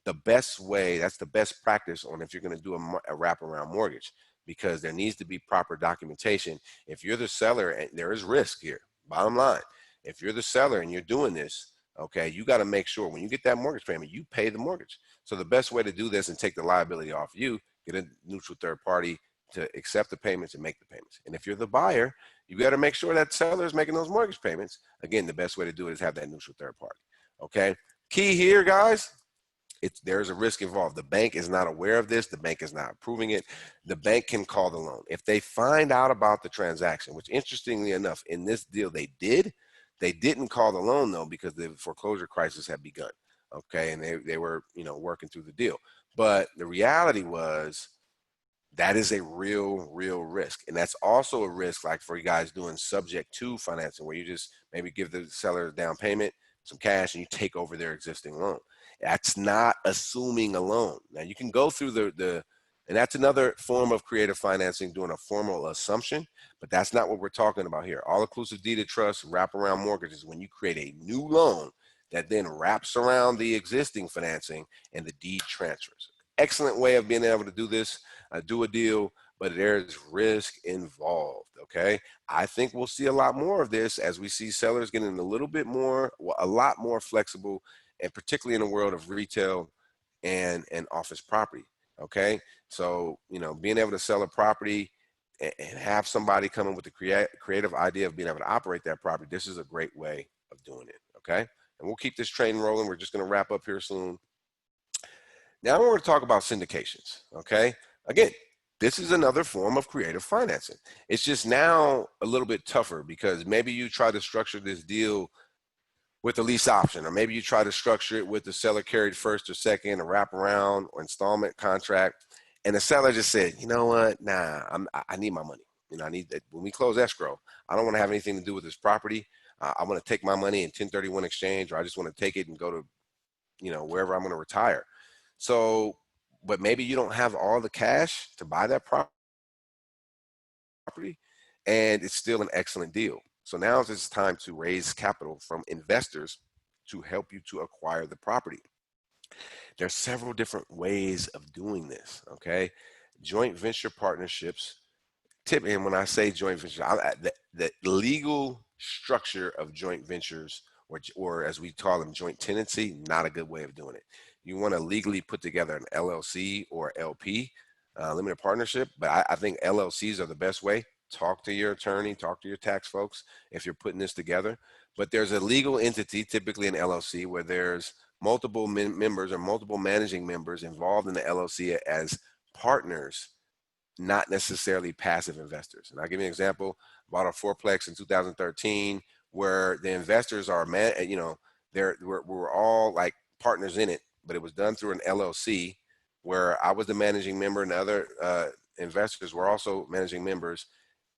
the best way. That's the best practice on if you're going to do a wraparound mortgage, because there needs to be proper documentation. If you're the seller, and there is risk here, bottom line, if you're the seller and you're doing this, okay, you got to make sure when you get that mortgage payment, you pay the mortgage. So the best way to do this and take the liability off you, get a neutral third party to accept the payments and make the payments. And if you're the buyer, you got to make sure that seller is making those mortgage payments. Again, the best way to do it is have that neutral third party. Okay, key here, guys, there's a risk involved. The bank is not aware of this. The bank is not approving it. The bank can call the loan. If they find out about the transaction, which interestingly enough, in this deal they didn't call the loan though, because the foreclosure crisis had begun. Okay, and they were, working through the deal. But the reality was that is a real risk. And that's also a risk, like for you guys doing subject to financing, where you just maybe give the seller a down payment, some cash, and you take over their existing loan. That's not assuming a loan. Now you can go through and that's another form of creative financing, doing a formal assumption, but that's not what we're talking about here. All-inclusive deeded trust, wraparound mortgages, when you create a new loan that then wraps around the existing financing and the deed transfers. Excellent way of being able to do this, do a deal, but there's risk involved, okay? I think we'll see a lot more of this as we see sellers getting a lot more flexible, and particularly in the world of retail and office property, okay? So, being able to sell a property and have somebody come in with the creative idea of being able to operate that property, this is a great way of doing it, okay? And we'll keep this train rolling. We're just gonna wrap up here soon. Now we're going to talk about syndications, okay? Again, this is another form of creative financing. It's just now a little bit tougher, because maybe you try to structure this deal with a lease option, or maybe you try to structure it with the seller carried first or second, a wraparound or installment contract, and the seller just said, you know what, nah, I need my money. I need that. When we close escrow, I don't want to have anything to do with this property. I want to take my money in 1031 exchange, or I just want to take it and go to, wherever I'm going to retire. So, but maybe you don't have all the cash to buy that property, and it's still an excellent deal. So now it's time to raise capital from investors to help you to acquire the property. There's several different ways of doing this, okay? Joint venture partnerships, and when I say joint venture, the legal structure of joint ventures, or as we call them, joint tenancy, not a good way of doing it. You want to legally put together an LLC or LP, limited partnership, but I think LLCs are the best way. Talk to your attorney, talk to your tax folks if you're putting this together. But there's a legal entity, typically an LLC, where there's multiple members or multiple managing members involved in the LLC as partners, not necessarily passive investors. And I'll give you an example. Bought a fourplex in 2013 where the investors are, we're all like partners in it, but it was done through an LLC where I was the managing member and the other investors were also managing members.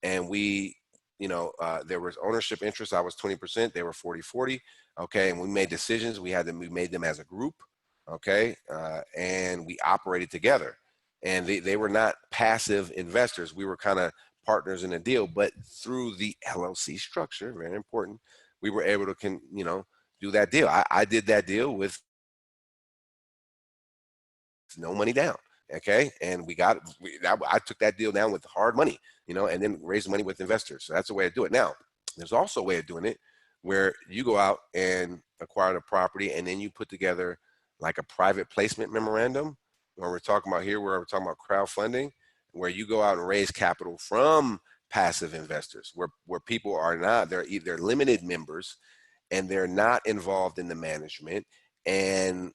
And we, there was ownership interest. I was 20%, they were 40-40. Okay. And we made decisions. We made them as a group. Okay. And we operated together, and they were not passive investors. We were kind of partners in a deal, but through the LLC structure, very important, we were able to, do that deal. I did that deal with no money down. Okay. And I took that deal down with hard money, and then raised money with investors. So that's a way to do it. Now, there's also a way of doing it where you go out and acquire the property, and then you put together like a private placement memorandum, where we're talking about crowdfunding, where you go out and raise capital from passive investors, where people are not, they're limited members, and they're not involved in the management, and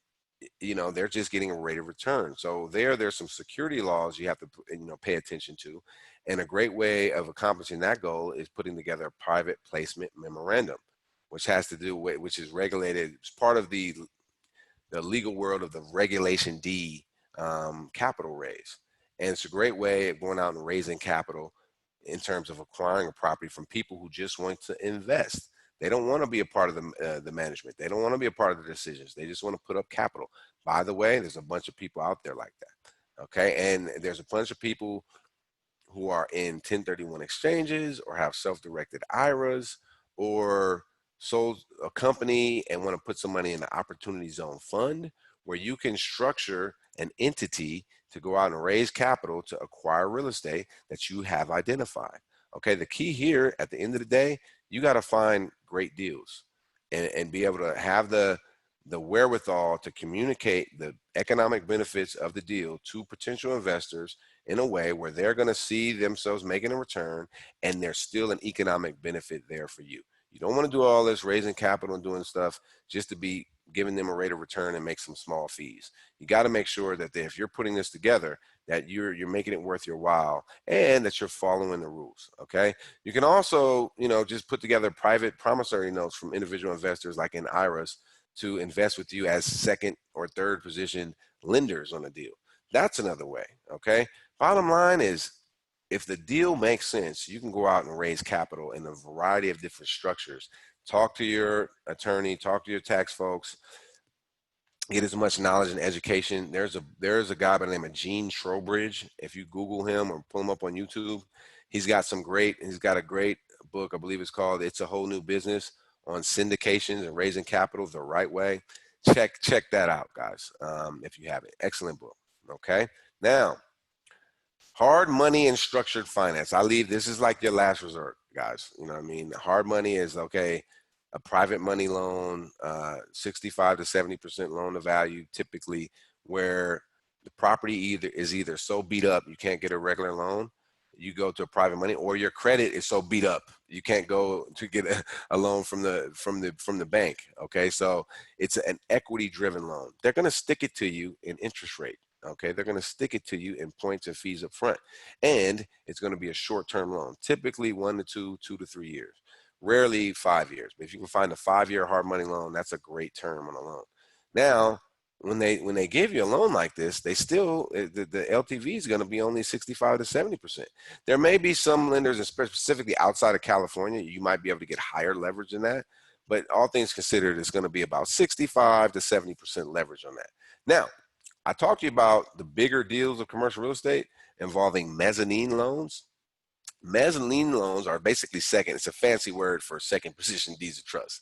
they're just getting a rate of return. So there's some security laws you have to pay attention to, and a great way of accomplishing that goal is putting together a private placement memorandum, which is regulated. It's part of the legal world of the Regulation D capital raise, and it's a great way of going out and raising capital in terms of acquiring a property from people who just want to invest. They don't want to be a part of the management. They don't want to be a part of the decisions. They just want to put up capital. By the way, there's a bunch of people out there like that. Okay, and there's a bunch of people who are in 1031 exchanges or have self-directed IRAs or sold a company and want to put some money in the Opportunity Zone Fund, where you can structure an entity to go out and raise capital to acquire real estate that you have identified. Okay, the key here at the end of the day, you got to find great deals and be able to have the wherewithal to communicate the economic benefits of the deal to potential investors in a way where they're going to see themselves making a return, and there's still an economic benefit there for you. You don't want to do all this raising capital and doing stuff just to be giving them a rate of return and make some small fees. You got to make sure that if you're putting this together, that you're making it worth your while, and that you're following the rules. Okay. You can also, just put together private promissory notes from individual investors, like in IRAs, to invest with you as second or third position lenders on a deal. That's another way. Okay. Bottom line is, if the deal makes sense, you can go out and raise capital in a variety of different structures. Talk to your attorney, talk to your tax folks, get as much knowledge and education. There's a guy by the name of Gene Trowbridge. If you Google him or pull him up on YouTube, he's got a great book. I believe it's called "It's a Whole New Business" on syndications and raising capital the right way. Check that out, guys. If you have it, excellent book. Okay. Now, hard money and structured finance. This is like your last resort, guys. You know what I mean? Hard money is, okay, a private money loan, 65 to 70% loan to value, typically, where the property is either so beat up you can't get a regular loan. You go to a private money, or your credit is so beat up you can't go to get a loan from the bank. Okay, so it's an equity driven loan. They're going to stick it to you in interest rate. Okay, they're going to stick it to you in points and fees up front, and it's going to be a short-term loan, typically 1 to 2, 2 to 3 years, rarely 5 years. But if you can find a 5-year hard money loan, that's a great term on a loan. Now, when they give you a loan like this, the LTV is going to be only 65 to 70%. There may be some lenders, and specifically outside of California, you might be able to get higher leverage than that, but all things considered, it's going to be about 65 to 70% leverage on that. Now, I talked to you about the bigger deals of commercial real estate involving mezzanine loans. Mezzanine loans are basically it's a fancy word for second position deeds of trust.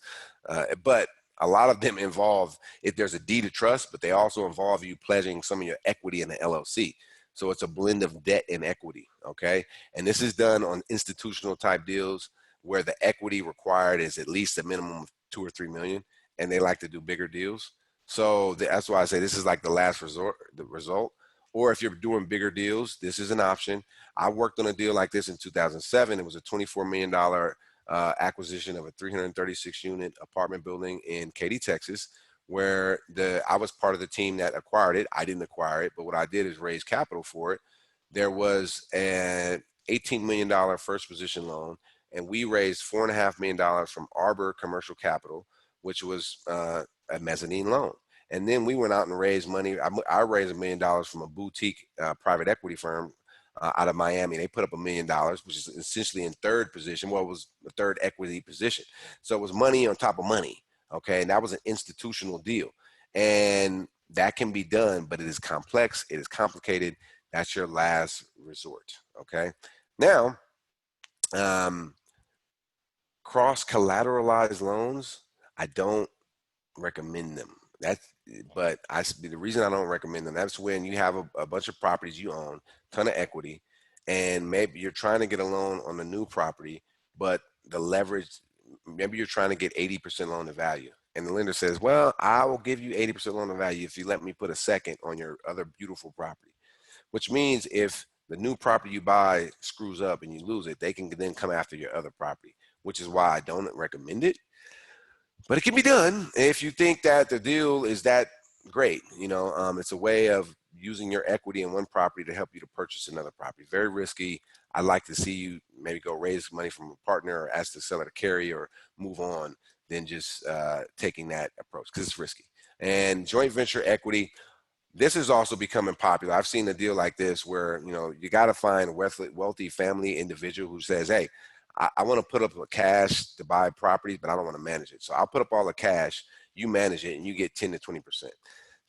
But a lot of them involve, if there's a deed of trust, but they also involve you pledging some of your equity in the LLC. So it's a blend of debt and equity. Okay. And this is done on institutional type deals where the equity required is at least a minimum of 2 or 3 million, and they like to do bigger deals. So that's why I say this is like the last result. Or if you're doing bigger deals, this is an option. I worked on a deal like this in 2007. It was a $24 million acquisition of a 336 unit apartment building in Katy, Texas, where I was part of the team that acquired it. I didn't acquire it, but what I did is raise capital for it. There was an $18 million first position loan, and we raised $4.5 million from Arbor Commercial Capital, which was a mezzanine loan. And then we went out and raised money. I raised $1 million from a boutique private equity firm out of Miami. They put up $1 million, which is essentially in third position. Well, it was the third equity position. So it was money on top of money. Okay. And that was an institutional deal. And that can be done, but it is complex. It is complicated. That's your last resort. Okay. Now, cross collateralized loans, I don't recommend them. The reason I don't recommend them, that's when you have a bunch of properties you own, ton of equity, and maybe you're trying to get a loan on the new property, but the leverage, maybe you're trying to get 80% loan to value. And the lender says, well, I will give you 80% loan to value if you let me put a second on your other beautiful property, which means if the new property you buy screws up and you lose it, they can then come after your other property, which is why I don't recommend it. But it can be done if you think that the deal is that great. It's a way of using your equity in one property to help you to purchase another property. Very risky. I'd like to see you maybe go raise money from a partner or ask the seller to carry or move on than just taking that approach, because it's risky. And joint venture equity, this is also becoming popular. I've seen a deal like this where, you got to find a wealthy family individual who says, hey, I want to put up cash to buy properties, but I don't want to manage it. So I'll put up all the cash, you manage it, and you get 10 to 20%.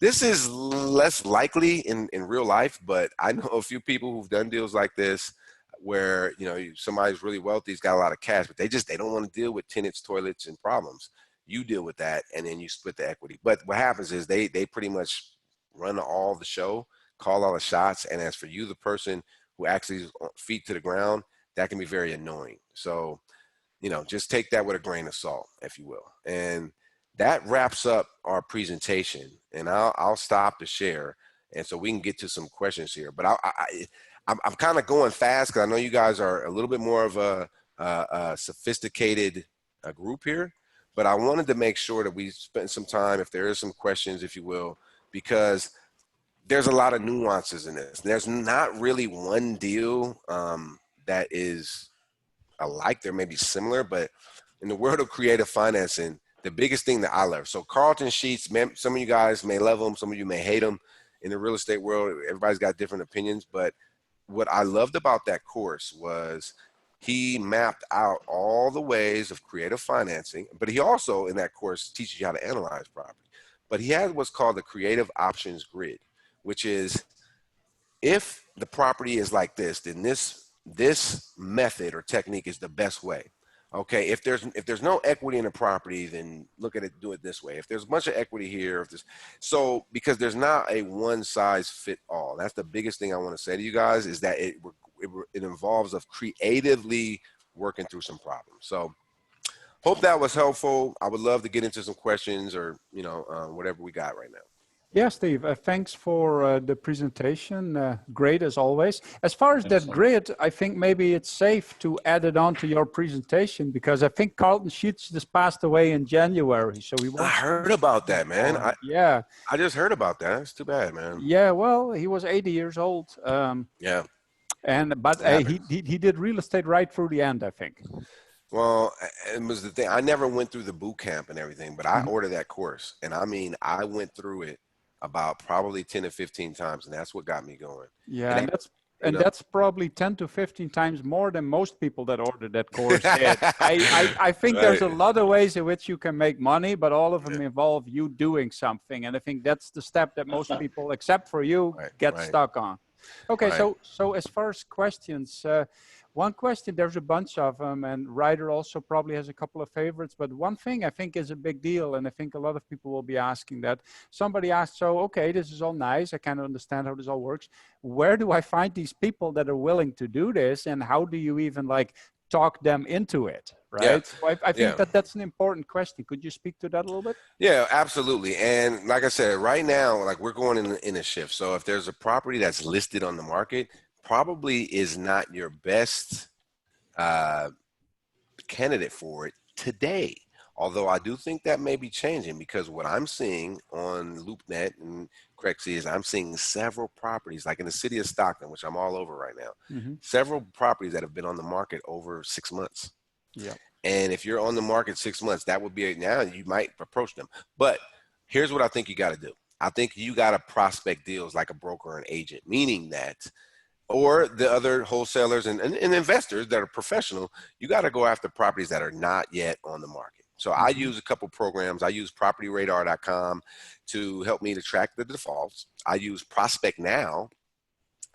This is less likely in real life, but I know a few people who've done deals like this where, somebody's really wealthy, he's got a lot of cash, but they don't want to deal with tenants, toilets, and problems. You deal with that, and then you split the equity. But what happens is they pretty much run all the show, call all the shots, and as for you, the person who actually is feet to the ground, that can be very annoying. So, just take that with a grain of salt, if you will. And that wraps up our presentation. And I'll stop to share, and so we can get to some questions here. But I'm kind of going fast because I know you guys are a little bit more of a sophisticated group here. But I wanted to make sure that we spend some time, if there is some questions, if you will, because there's a lot of nuances in this. There's not really one deal that is alike. There may be similar, but in the world of creative financing, the biggest thing that I love. So Carlton Sheets, some of you guys may love them, some of you may hate them. In the real estate world, everybody's got different opinions, but what I loved about that course was he mapped out all the ways of creative financing, but he also in that course teaches you how to analyze property. But he had what's called the creative options grid, which is if the property is like this, then this method or technique is the best way. Okay, if there's no equity in the property, then look at it, do it this way. If there's a bunch of equity here, because there's not a one size fit all. That's the biggest thing I want to say to you guys, is that it involves of creatively working through some problems. So hope that was helpful. I would love to get into some questions or whatever we got right now. Yeah, Steve, thanks for the presentation. Great as always. As far as that grid, I think maybe it's safe to add it on to your presentation, because I think Carlton Sheets just passed away in January. So I heard about that, man. I just heard about that. It's too bad, man. Yeah, well, he was 80 years old. Yeah. But he did real estate right through the end, I think. Well, it was the thing. I never went through the boot camp and everything, but I ordered that course. And I mean, I went through it about probably 10 to 15 times, and that's what got me going. Yeah, and that's probably 10 to 15 times more than most people that ordered that course did. I think there's a lot of ways in which you can make money, but all of them involve you doing something. And I think that's the step that most people, except for you, get stuck on. Okay, so as far as questions, one question, there's a bunch of them, and Ryder also probably has a couple of favorites, but one thing I think is a big deal, and I think a lot of people will be asking that. Somebody asked, so, okay, this is all nice. I kind of understand how this all works. Where do I find these people that are willing to do this, and how do you even talk them into it, right? Yeah. So I think that's an important question. Could you speak to that a little bit? Yeah, absolutely. And like I said, right now, we're going in a shift. So if there's a property that's listed on the market, probably is not your best candidate for it today. Although I do think that may be changing, because what I'm seeing on LoopNet and Crexy is I'm seeing several properties, like in the city of Stockton, which I'm all over right now, several properties that have been on the market over 6 months. Yeah. And if you're on the market 6 months, that would be now you might approach them. But Here's what I think you got to do. I think you got to prospect deals like a broker or an agent, meaning that, or the other wholesalers and investors that are professional, you got to go after properties that are not yet on the market. So I use a couple programs. I use propertyradar.com to help me to track the defaults. I use Prospect Now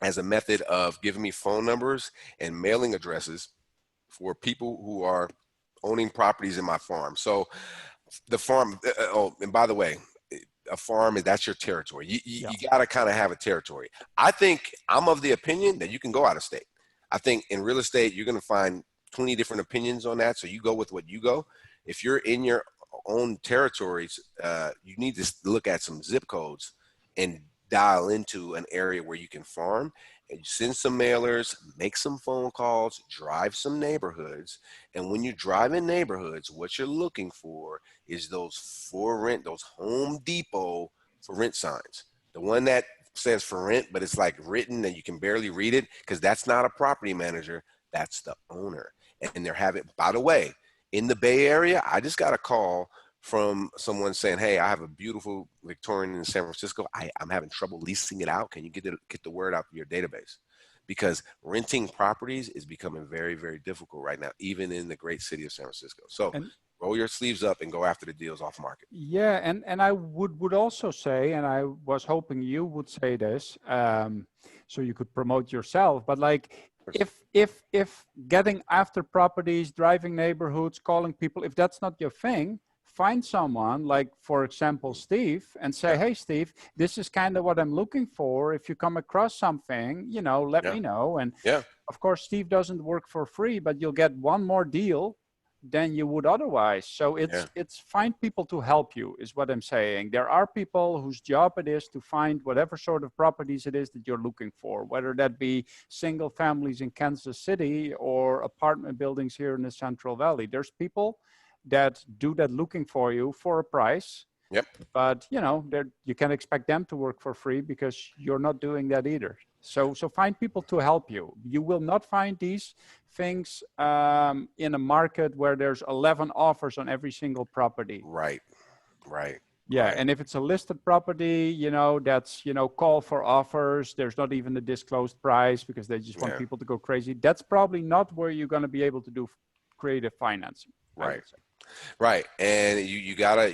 as a method of giving me phone numbers and mailing addresses for people who are owning properties in my farm. So the farm, oh, and by the way, a farm, that's your territory. You got to kind of have a territory. I think I'm of the opinion that you can go out of state. I think in real estate, you're going to find 20 different opinions on that. So you go with what you go. If you're in your own territories, you need to look at some zip codes and dial into an area where you can farm, and send some mailers, make some phone calls, drive some neighborhoods. And when you drive in neighborhoods, what you're looking for is those for rent, those Home Depot for rent signs. The one that says for rent, but it's like written and you can barely read it, because that's not a property manager, that's the owner. And they're having, by the way, in the Bay Area, I just got a call from someone saying, hey, I have a beautiful Victorian in San Francisco. I'm having trouble leasing it out. Can you get the word out to your database? Because renting properties is becoming very, very difficult right now, even in the great city of San Francisco. So roll your sleeves up and go after the deals off market. Yeah, and I would also say, and I was hoping you would say this, so you could promote yourself, but like, if getting after properties, driving neighborhoods, calling people, if that's not your thing, find someone like, for example, Steve, and say, hey, Steve, this is kind of what I'm looking for. If you come across something, let me know. And of course, Steve doesn't work for free, but you'll get one more deal than you would otherwise. So it's find people to help you is what I'm saying. There are people whose job it is to find whatever sort of properties it is that you're looking for, whether that be single families in Kansas City or apartment buildings here in the Central Valley. There's people that do that looking for you for a price. But you can expect them to work for free because you're not doing that either. So find people to help you. You will not find these things in a market where there's 11 offers on every single property. Right. Yeah, and if it's a listed property, that's, call for offers. There's not even a disclosed price because they just want people to go crazy. That's probably not where you're going to be able to do creative financing. Right. And you gotta,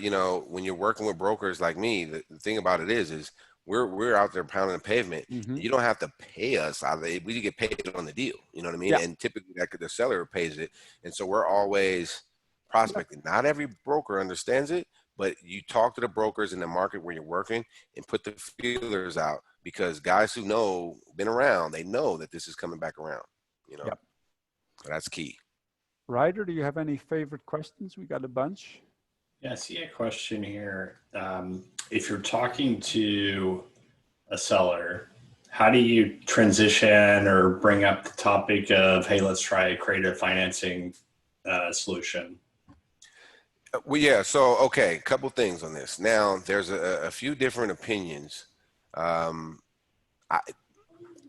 when you're working with brokers like me, the thing about it is we're out there pounding the pavement. You don't have to pay us. We get paid on the deal. You know what I mean? And typically the seller pays it. And so we're always prospecting. Not every broker understands it, but you talk to the brokers in the market where you're working and put the feelers out, because guys who been around, they know that this is coming back around, So that's key. Ryder, do you have any favorite questions? We got a bunch. Yeah, I see a question here. If you're talking to a seller, how do you transition or bring up the topic of, hey, let's try a creative financing solution? Well, so, okay, a couple things on this. Now, there's a few different opinions. I'm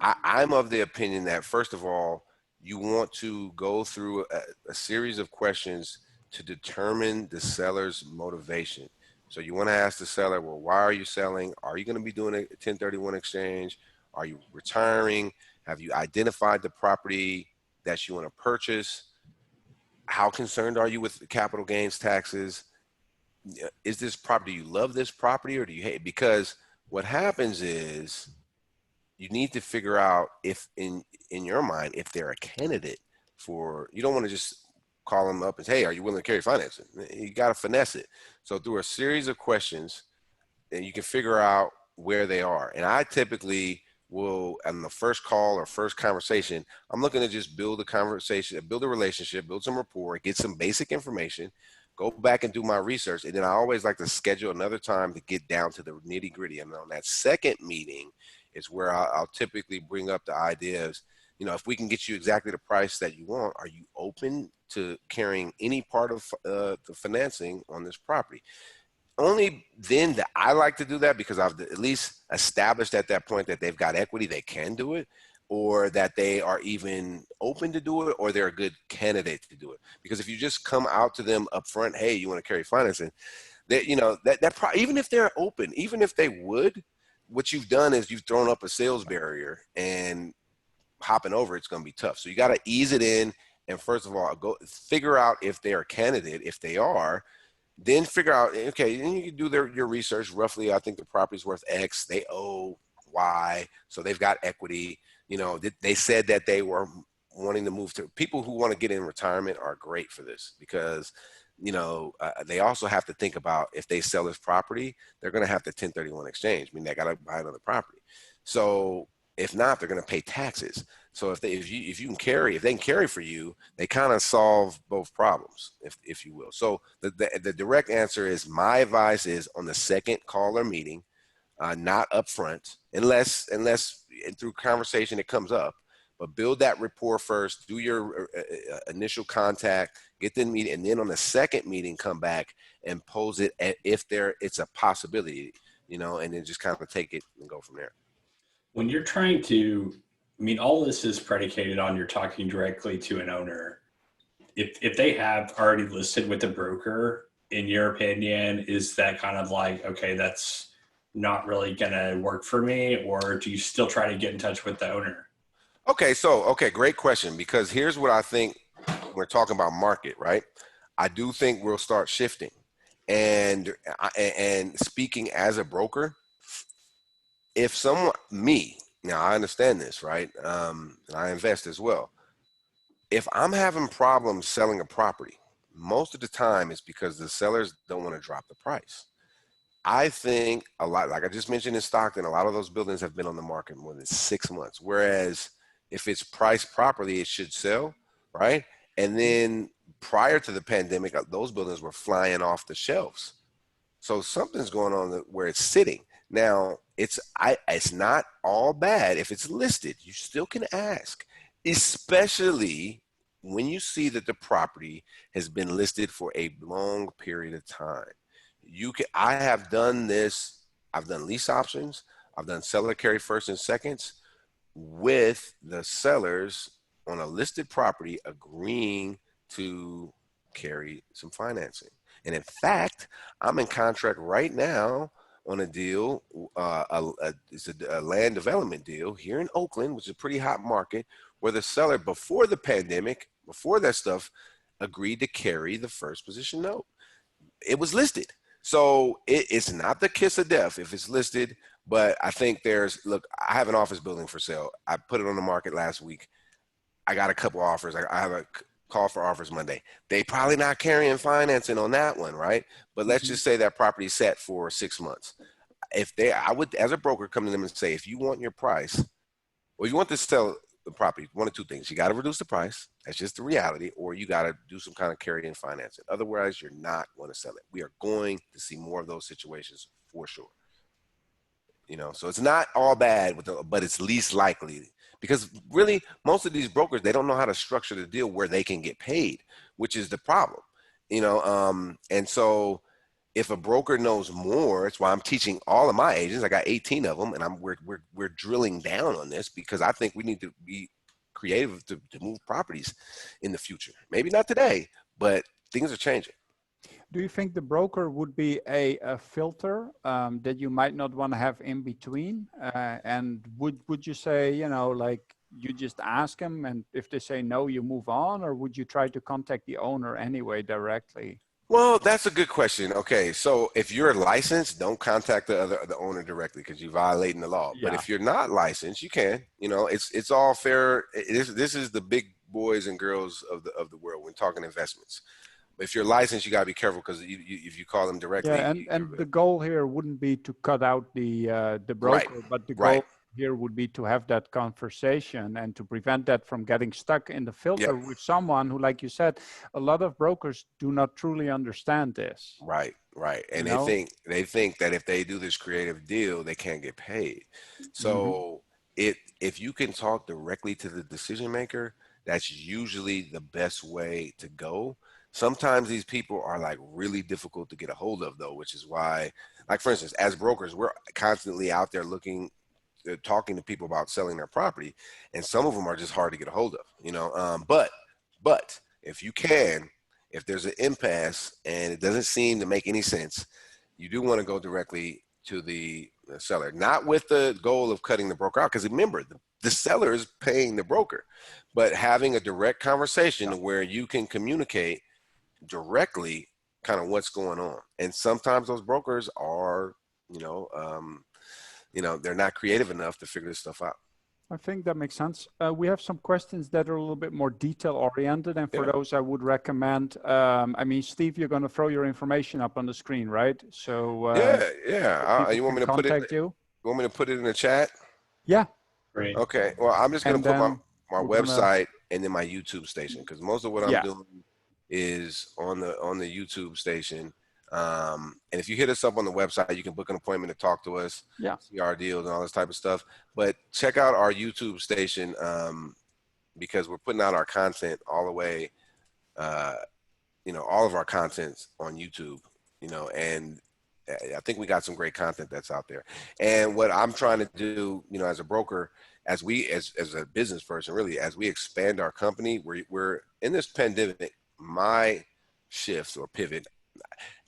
of the opinion that, first of all, you want to go through a series of questions to determine the seller's motivation. So you want to ask the seller, well, why are you selling? Are you going to be doing a 1031 exchange? Are you retiring? Have you identified the property that you want to purchase? How concerned are you with the capital gains taxes? Is this property, do you love this property or do you hate it? Because what happens is you need to figure out if in your mind, if they're a candidate for, you don't want to just call them up and say, hey, are you willing to carry financing? You got to finesse it. So through a series of questions, and you can figure out where they are. And I typically will, on the first call or first conversation, I'm looking to just build a conversation, build a relationship, build some rapport, get some basic information, go back and do my research. And then I always like to schedule another time to get down to the nitty gritty. And on that second meeting is where I'll typically bring up the ideas. If we can get you exactly the price that you want, are you open to carrying any part of the financing on this property? Only then that I like to do that, because I've at least established at that point that they've got equity, they can do it, or that they are even open to do it, or they're a good candidate to do it. Because if you just come out to them up front, hey, you want to carry financing, that, even if they're open, even if they would, what you've done is you've thrown up a sales barrier, and hopping over it's going to be tough. So you got to ease it in. And first of all, go figure out if they're a candidate. If they are, then figure out, okay, then you can do your research. Roughly, I think the property's worth X. They owe Y. So they've got equity. They said that they were wanting to move to. People who want to get in retirement are great for this, because they also have to think about, if they sell this property, they're going to have to 1031 exchange. I mean, they got to buy another property. So if not, they're going to pay taxes. So if they can carry for you, they kind of solve both problems, if you will. So the direct answer is, my advice is on the second call or meeting, not up front, unless through conversation it comes up. But build that rapport first, do your initial contact, get the meeting, and then on the second meeting, come back and pose it if it's a possibility, and then just kind of take it and go from there. When you're trying to, all this is predicated on you're talking directly to an owner. If they have already listed with a broker, in your opinion, is that kind of like, okay, that's not really going to work for me? Or do you still try to get in touch with the owner? Okay, great question, because here's what I think. We're talking about market, right? I do think we'll start shifting, and speaking as a broker, if now I understand this, right? And I invest as well. If I'm having problems selling a property, most of the time it's because the sellers don't want to drop the price. I think a lot, like I just mentioned in Stockton, a lot of those buildings have been on the market more than 6 months. Whereas if it's priced properly, it should sell, right? And then prior to the pandemic, those buildings were flying off the shelves. So something's going on where it's sitting. Now, it's not all bad if it's listed. You still can ask, especially when you see that the property has been listed for a long period of time. I have done this. I've done lease options. I've done seller carry first and seconds with the sellers on a listed property agreeing to carry some financing. And in fact, I'm in contract right now on a deal. It's a land development deal here in Oakland, which is a pretty hot market, where the seller, before the pandemic, before that stuff, agreed to carry the first position note. It was listed. So it's not the kiss of death if it's listed, but I think look, I have an office building for sale. I put it on the market last week. I got a couple offers. I have a call for offers Monday. They probably not carrying financing on that one, right? But let's just say that property is set for 6 months. I would, as a broker, come to them and say, if you want your price, or you want to sell the property, one of two things: you got to reduce the price. That's just the reality, or you got to do some kind of carry in financing. Otherwise, you're not going to sell it. We are going to see more of those situations for sure. So it's not all bad, but it's least likely, because really most of these brokers, they don't know how to structure the deal where they can get paid, which is the problem. And so if a broker knows more, it's why I'm teaching all of my agents. I got 18 of them, and we're drilling down on this, because I think we need to be creative to move properties in the future. Maybe not today, but things are changing. Do you think the broker would be a filter that you might not want to have in between? And would you say, like, you just ask them, and if they say no, you move on? Or would you try to contact the owner anyway directly? Well, that's a good question. Okay, so if you're licensed, don't contact the owner directly, because you're violating the law. Yeah. But if you're not licensed, you can. It's all fair. This is the big boys and girls of the world when talking investments. If you're licensed, you got to be careful, because if you call them directly. Yeah, and the goal here wouldn't be to cut out the broker, Right. but the goal here would be to have that conversation and to prevent that from getting stuck in the filter with someone who, like you said, a lot of brokers do not truly understand this. Right. And they think that if they do this creative deal, they can't get paid. So if you can talk directly to the decision maker, that's usually the best way to go. Sometimes these people are like really difficult to get a hold of, though, which is why, like, for instance, as brokers, we're constantly out there talking to people about selling their property, and some of them are just hard to get a hold of, but if you can, if there's an impasse and it doesn't seem to make any sense, you do want to go directly to the seller, not with the goal of cutting the broker out. Because remember, the seller is paying the broker, but having a direct conversation where you can communicate directly kind of what's going on. And sometimes those brokers are, they're not creative enough to figure this stuff out. I think that makes sense. We have some questions that are a little bit more detail oriented. And for those, I would recommend, Steve, you're going to throw your information up on the screen, right? So you want me to put it? You want me to put it in the chat? Yeah. Great. Okay. Well, I'm just going to put my website and then my YouTube station, because most of what I'm doing is on the YouTube station. And if you hit us up on the website, you can book an appointment to talk to us, see our deals and all this type of stuff. But check out our YouTube station, because we're putting out our content all the way, all of our content's on YouTube, and I think we got some great content that's out there. And what I'm trying to do, as a broker, as a business person, really, as we expand our company, we're in this pandemic, my shift or pivot,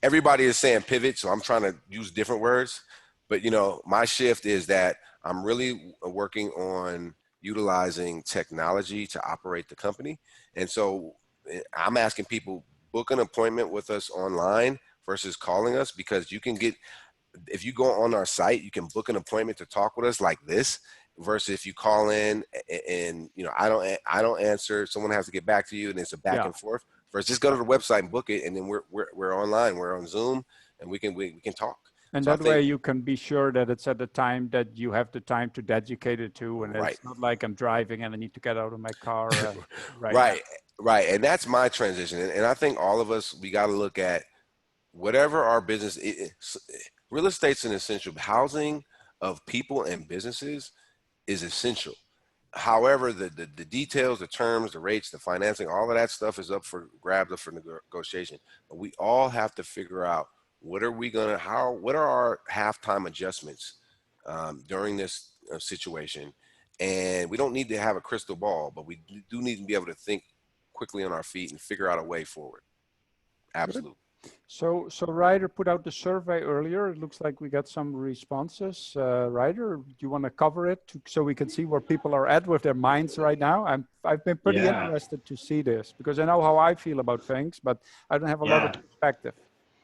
everybody is saying pivot, so I'm trying to use different words, but my shift is that I'm really working on utilizing technology to operate the company. And so I'm asking people, book an appointment with us online versus calling us, because you can get, if you go on our site, you can book an appointment to talk with us like this, versus if you call in and I don't answer, someone has to get back to you and it's a back and forth. First, just go to the website and book it, and then we're online. We're on Zoom, and we can talk. And so that way you can be sure that it's at the time that you have the time to dedicate it to, and it's not like I'm driving and I need to get out of my car. Right. And that's my transition. And I think all of us, we got to look at whatever our business. Real estate's an essential. Housing of people and businesses is essential. However, the details, the terms, the rates, the financing, all of that stuff is up for grabs, up for negotiation. But we all have to figure out what are our halftime adjustments during this situation. And we don't need to have a crystal ball, but we do need to be able to think quickly on our feet and figure out a way forward. Absolutely. So Ryder put out the survey earlier. It looks like we got some responses. Ryder, do you want to cover it so we can see where people are at with their minds right now? I've been pretty interested to see this, because I know how I feel about things, but I don't have a lot of perspective.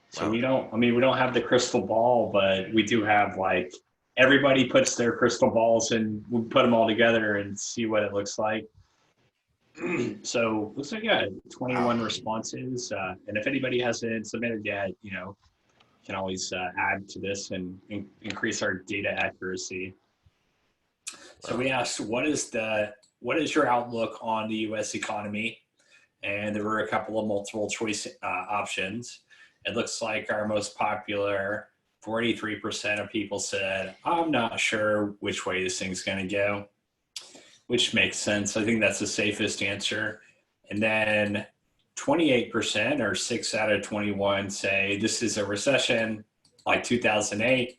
So we don't have the crystal ball, but we do have, like, everybody puts their crystal balls and we put them all together and see what it looks like. So looks like 21 responses, and if anybody hasn't submitted yet, can always add to this and increase our data accuracy. So we asked, what is your outlook on the U.S. economy? And there were a couple of multiple choice options. It looks like our most popular, 43% of people said, I'm not sure which way this thing's going to go, which makes sense. I think that's the safest answer. And then 28%, or 6 out of 21, say this is a recession like 2008.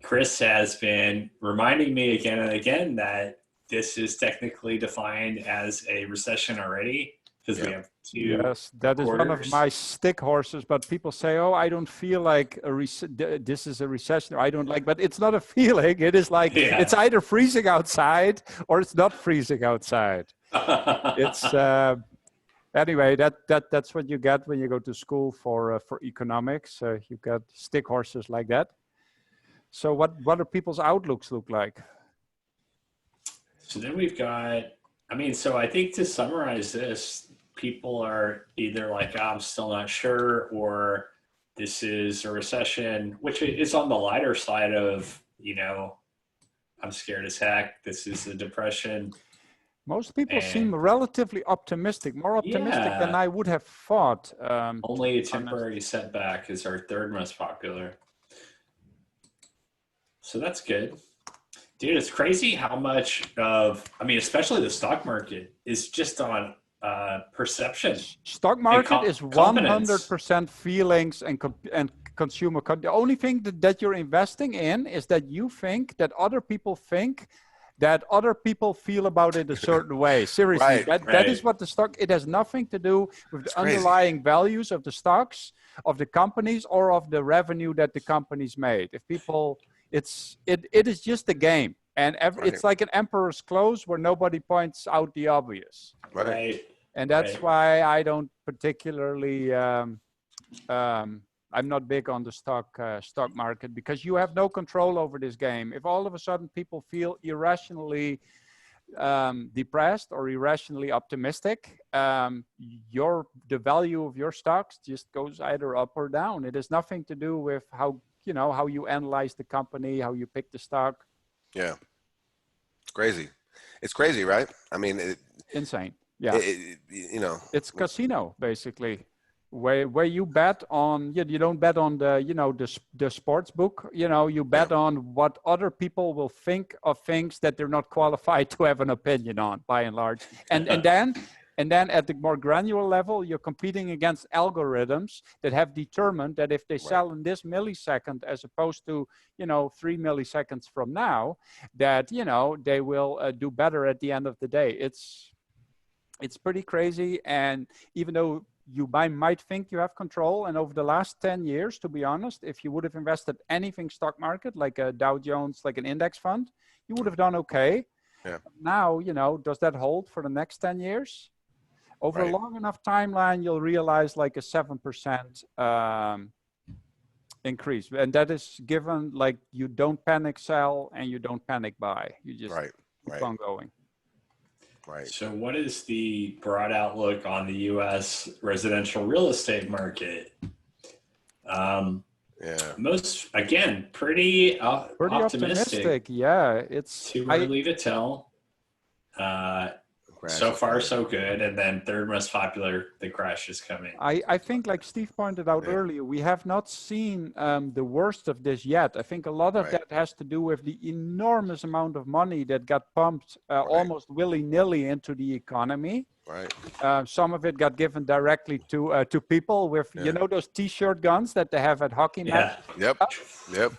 Chris has been reminding me again and again that this is technically defined as a recession already, because we have two. Yes, that is one of my stick horses, but people say, oh, I don't feel like this is a recession, or I don't like, but it's not a feeling. It is like, it's either freezing outside or it's not freezing outside. It's, anyway, that's what you get when you go to school for economics. You got stick horses like that. So what do people's outlooks look like? So then we've got, so I think to summarize this, people are either like, I'm still not sure, or this is a recession, which is on the lighter side of, I'm scared as heck. This is a depression. Most people seem relatively optimistic, more optimistic than I would have thought. Only a temporary setback is our third most popular. So that's good. Dude, it's crazy how much of, especially the stock market is just on perception. Stock market is 100% feelings and consumer. The only thing that you're investing in is that you think that other people think that other people feel about it a certain way. Seriously, that is what the stock, it has nothing to do with the underlying values of the stocks, of the companies, or of the revenue that the companies made. If people, it is just a game. And it's like an emperor's clothes where nobody points out the obvious. Right. And that's why I don't particularly, I'm not big on the stock market, because you have no control over this game. If all of a sudden people feel irrationally depressed or irrationally optimistic, the value of your stocks just goes either up or down. It has nothing to do with how you analyze the company, how you pick the stock. Yeah, it's crazy. It's crazy, right? I mean, insane. Yeah, it's casino basically. Where you bet on, you don't bet on the sports book, you bet on what other people will think of things that they're not qualified to have an opinion on, by and large. And then at the more granular level, you're competing against algorithms that have determined that if they sell in this millisecond as opposed to 3 milliseconds from now, that they will do better at the end of the day. It's pretty crazy. And even though you might think you have control, and over the last 10 years, to be honest, if you would have invested anything stock market, like a Dow Jones, like an index fund, you would have done okay. Yeah. Now, does that hold for the next 10 years? Over a long enough timeline, you'll realize like a 7% increase. And that is given, like, you don't panic sell and you don't panic buy. You just keep on going. Right. So what is the broad outlook on the U.S. residential real estate market? Most, again, pretty optimistic. Yeah, it's too early to tell. So far, so good. And then third most popular, the crash is coming. I think, like Steve pointed out earlier, we have not seen the worst of this yet. I think a lot of that has to do with the enormous amount of money that got pumped almost willy-nilly into the economy. Right. Some of it got given directly to people with, those T-shirt guns that they have at hockey matches. Yep.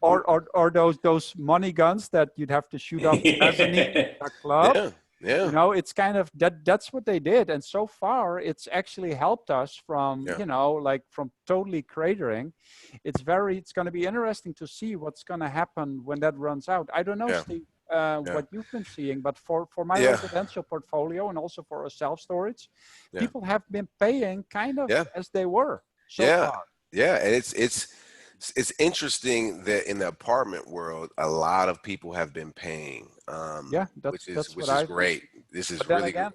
or those money guns that you'd have to shoot off the mezzanine at a club. Yeah. It's kind of that's what they did. And so far, it's actually helped us from, from totally cratering. It's going to be interesting to see what's going to happen when that runs out. I don't know, Steve, what you've been seeing, but for my residential portfolio and also for our self-storage, people have been paying kind of as they were so far. Yeah, and it's interesting that in the apartment world, a lot of people have been paying, which is great. This is really good.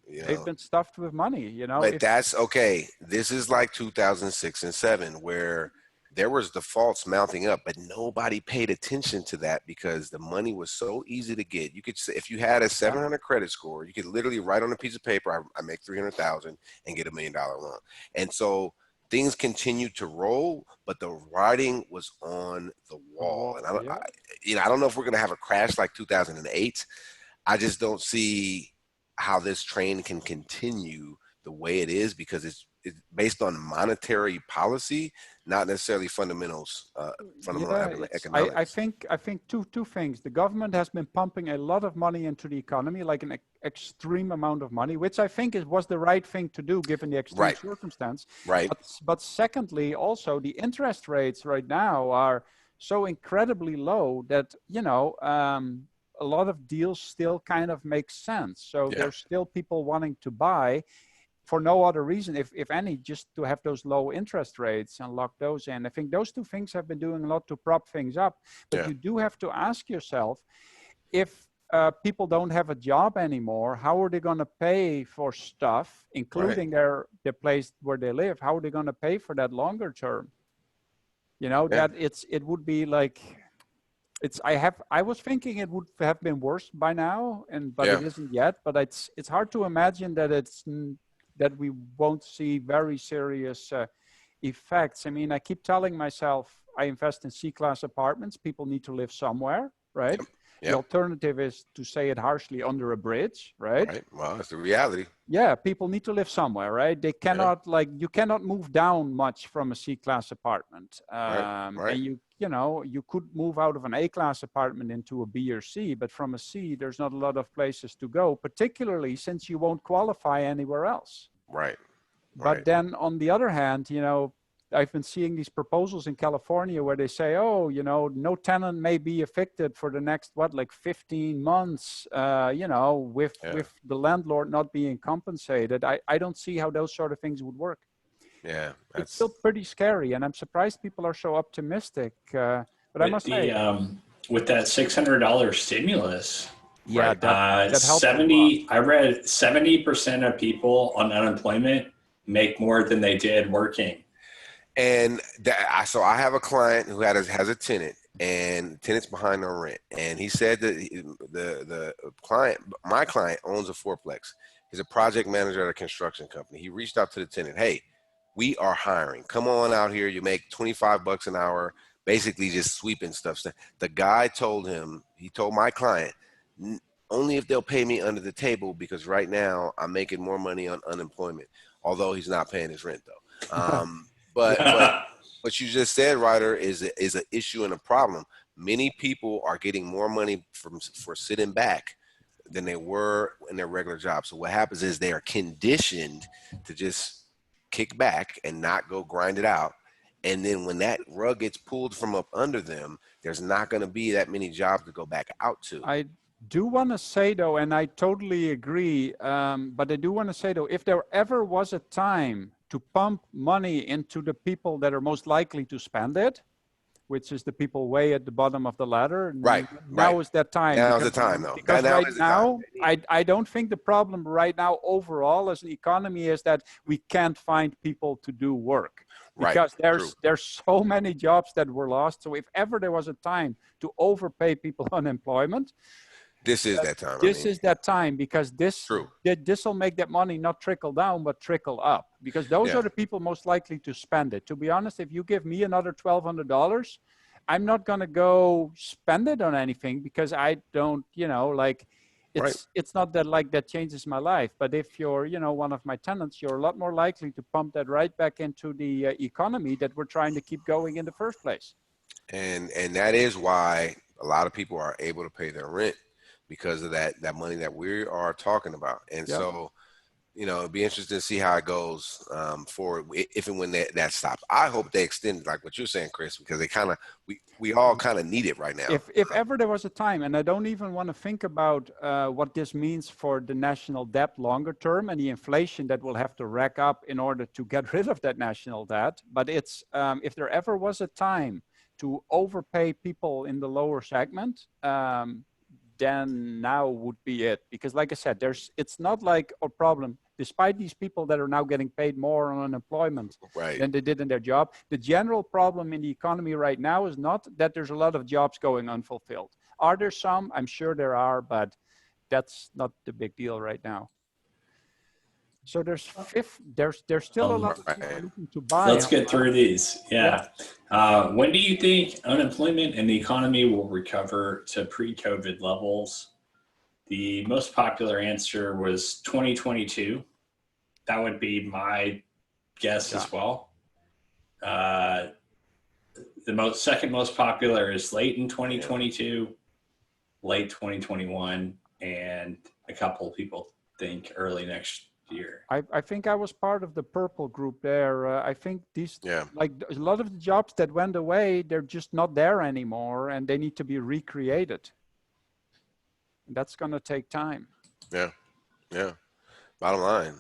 They've been stuffed with money, But that's okay. This is like 2006 and 7, where there was defaults mounting up, but nobody paid attention to that because the money was so easy to get. You could say, if you had a 700 credit score, you could literally write on a piece of paper, I make 300,000 and get $1 million loan. And so things continued to roll, but the writing was on the wall. And I don't know if we're going to have a crash like 2008. I just don't see how this train can continue the way it is, because it's based on monetary policy, not necessarily fundamentals, economics. I think two things. The government has been pumping a lot of money into the economy, like an extreme amount of money, which I think was the right thing to do given the extreme circumstance. Right. But secondly, also the interest rates right now are so incredibly low that, a lot of deals still kind of make sense. So there's still people wanting to buy for no other reason, if any, just to have those low interest rates and lock those in. I think those two things have been doing a lot to prop things up. But you do have to ask yourself, if people don't have a job anymore, how are they going to pay for stuff, including the place where they live? How are they going to pay for that longer term? That it would be like, I was thinking it would have been worse by now, but it isn't yet. But it's hard to imagine that we won't see very serious effects. I mean, I keep telling myself I invest in C-class apartments. People need to live somewhere, right? The alternative is, to say it harshly, under a bridge, right? Right. Well, that's the reality. Yeah, people need to live somewhere, right? They cannot you cannot move down much from a C-class apartment. Right. And you could move out of an A-class apartment into a B or C, but from a C, there's not a lot of places to go, particularly since you won't qualify anywhere else. Right. But then on the other hand, I've been seeing these proposals in California where they say, oh, no tenant may be evicted for the next, 15 months, with the landlord not being compensated. I don't see how those sort of things would work. Yeah. It's still pretty scary, and I'm surprised people are so optimistic. But I must say, with that $600 stimulus, that helped 70, I read 70% of people on unemployment make more than they did working. And so I have a client who has a tenant, and the tenant's behind on rent. And he said that my client owns a fourplex. He's a project manager at a construction company. He reached out to the tenant, hey, we are hiring. Come on out here. You make $25 an hour, basically just sweeping stuff. The guy told my client, only if they'll pay me under the table, because right now I'm making more money on unemployment, although he's not paying his rent though. But what you just said, Ryder, is an issue and a problem. Many people are getting more money for sitting back than they were in their regular job. So what happens is they are conditioned to just kick back and not go grind it out. And then when that rug gets pulled from up under them, there's not going to be that many jobs to go back out to. I do want to say, though, and I totally agree, but I do want to say, though, if there ever was a time to pump money into the people that are most likely to spend it, which is the people way at the bottom of the ladder. Now is that time. Now is the time, though. Because right now, I don't think the problem right now overall as an economy is that we can't find people to do work. Because there's so many jobs that were lost. So if ever there was a time to overpay people on unemployment, this is that time. This is that time, because this will make that money not trickle down, but trickle up, because those are the people most likely to spend it. To be honest, if you give me another $1,200, I'm not going to go spend it on anything, because I don't, it's not that that changes my life. But if you're, one of my tenants, you're a lot more likely to pump that right back into the economy that we're trying to keep going in the first place. And that is why a lot of people are able to pay their rent, because of that money that we are talking about. And so, it'd be interesting to see how it goes forward, if and when that stops. I hope they extend, like what you're saying, Chris, because we all kind of need it right now. If ever there was a time, and I don't even want to think about what this means for the national debt longer term and the inflation that we'll have to rack up in order to get rid of that national debt. But it's if there ever was a time to overpay people in the lower segment, then now would be it. Because like I said, it's not like a problem, despite these people that are now getting paid more on unemployment than they did in their job. The general problem in the economy right now is not that there's a lot of jobs going unfulfilled. Are there some? I'm sure there are, but that's not the big deal right now. So there's still a lot of people looking to buy. Let's get through these. When do you think unemployment and the economy will recover to pre-COVID levels? The most popular answer was 2022. That would be my guess as well. The second most popular is late in 2022, late 2021, and a couple of people think early next year. I think I was part of the purple group there. I think these, like a lot of the jobs that went away, they're just not there anymore, and they need to be recreated. And that's going to take time. Yeah. Bottom line,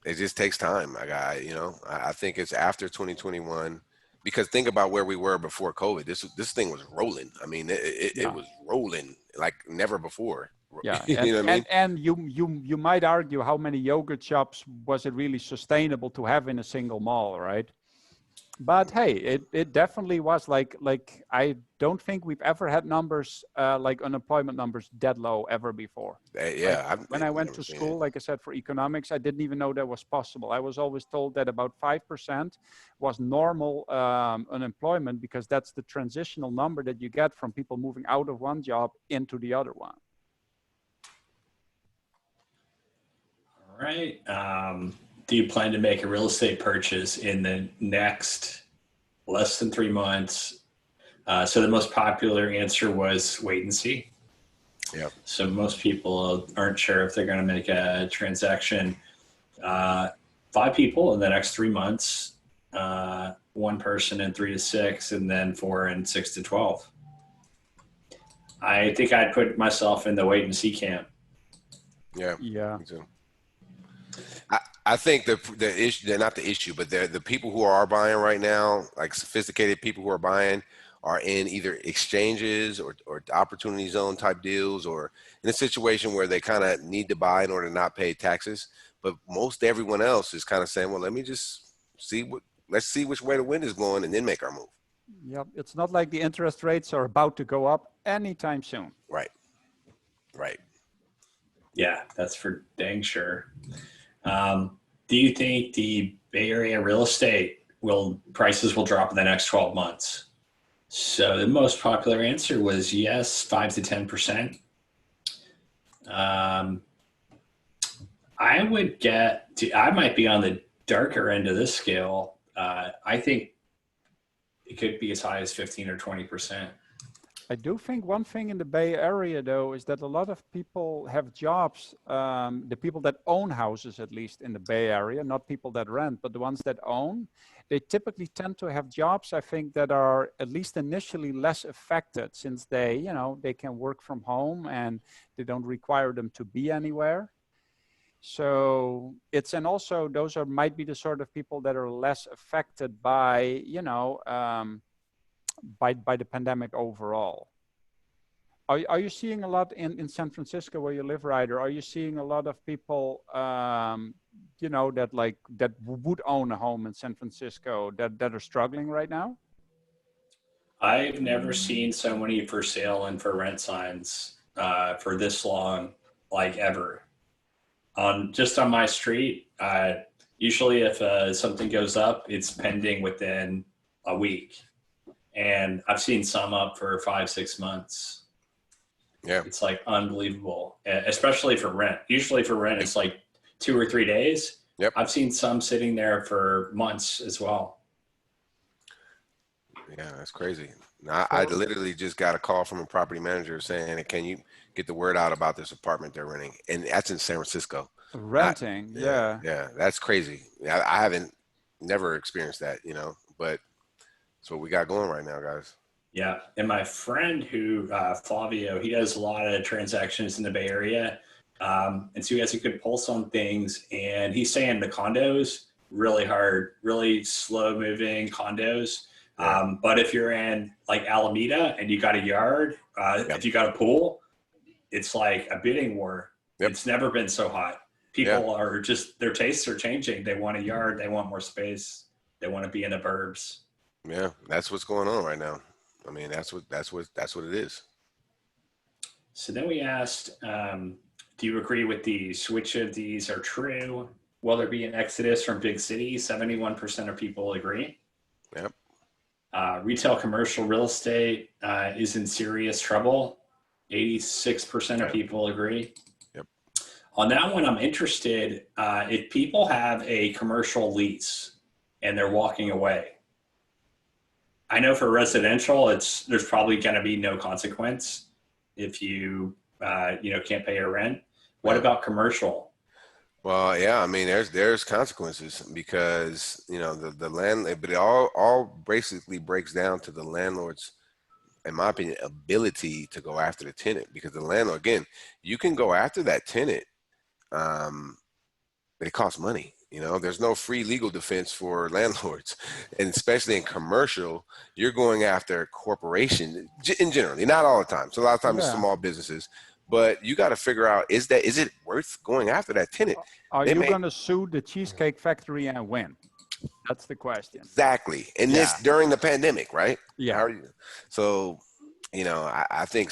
it just takes time. I think it's after 2021, because think about where we were before COVID. This thing was rolling. I mean, it was rolling like never before. Yeah, you know what I mean? And you might argue, how many yogurt shops was it really sustainable to have in a single mall, right? But hey, it definitely was like I don't think we've ever had numbers like unemployment numbers that low ever before. Yeah, Like, when I went to school, like I said, for economics, I didn't even know that was possible. I was always told that about 5% was normal unemployment, because that's the transitional number that you get from people moving out of one job into the other one. All right. Do you plan to make a real estate purchase in the next less than 3 months? So the most popular answer was wait and see. Yeah. So most people aren't sure if they're going to make a transaction. 5 people in the next 3 months, 1 person in 3 to 6, and then 4 in 6 to 12. I think I'd put myself in the wait and see camp. Yeah. Yeah. Me too. I think the issue, they're not the issue, but they're the people who are buying right now, like sophisticated people who are buying, are in either exchanges or opportunity zone type deals, or in a situation where they kind of need to buy in order to not pay taxes. But most everyone else is kind of saying, well, let me just let's see which way the wind is blowing and then make our move. Yep. It's not like the interest rates are about to go up anytime soon. Right. Right. Yeah, that's for dang sure. Do you think the Bay Area real estate prices will drop in the next 12 months? So the most popular answer was yes, 5 to 10%. I might be on the darker end of this scale. I think it could be as high as 15 or 20%. I do think one thing in the Bay Area, though, is that a lot of people have jobs, the people that own houses, at least in the Bay Area, not people that rent, but the ones that own, they typically tend to have jobs, I think, that are at least initially less affected, since they can work from home and they don't require them to be anywhere. So and also those might be the sort of people that are less affected by, by the pandemic overall. Are you seeing a lot in San Francisco where you live, Ryder? Are you seeing a lot of people, that would own a home in San Francisco that are struggling right now? I've never seen so many for sale and for rent signs for this long, like ever. Just on my street, usually if something goes up, it's pending within a week. And I've seen some up for 5-6 months. Yeah. It's like unbelievable, especially for rent. Usually for rent, it's like 2 or 3 days. Yep. I've seen some sitting there for months as well. Yeah, that's crazy. I literally just got a call from a property manager saying, can you get the word out about this apartment they're renting? And that's in San Francisco. Renting, yeah. Yeah, that's crazy. I haven't never experienced that, but that's what we got going right now, guys. Yeah. And my friend Flavio, he does a lot of transactions in the Bay Area. And so he has a good pulse on things. And he's saying the condos, really hard, really slow moving condos. Yeah. But if you're in like Alameda and you got a yard, if you got a pool, it's like a bidding war. Yep. It's never been so hot. People are just, their tastes are changing. They want a yard. They want more space. They want to be in the burbs. Yeah, that's what's going on right now. I mean, that's what it is. So then we asked, do you agree with these? Which of these are true? Will there be an exodus from big cities? 71% of people agree. Yep. Retail commercial real estate is in serious trouble. 86% of people agree. Yep. On that one, I'm interested. If people have a commercial lease and they're walking away, I know for residential, there's probably going to be no consequence if you can't pay your rent. What about commercial? Well, yeah, I mean, there's consequences because the landlord, but it all basically breaks down to the landlord's, in my opinion, ability to go after the tenant, because the landlord, again, you can go after that tenant, but it costs money. There's no free legal defense for landlords, and especially in commercial, you're going after corporations in generally, not all the time. So a lot of times it's small businesses, but you got to figure out, is it worth going after that tenant? Are you going to sue the Cheesecake Factory and win? That's the question. Exactly. And this during the pandemic, right? Yeah. How are you? So, I think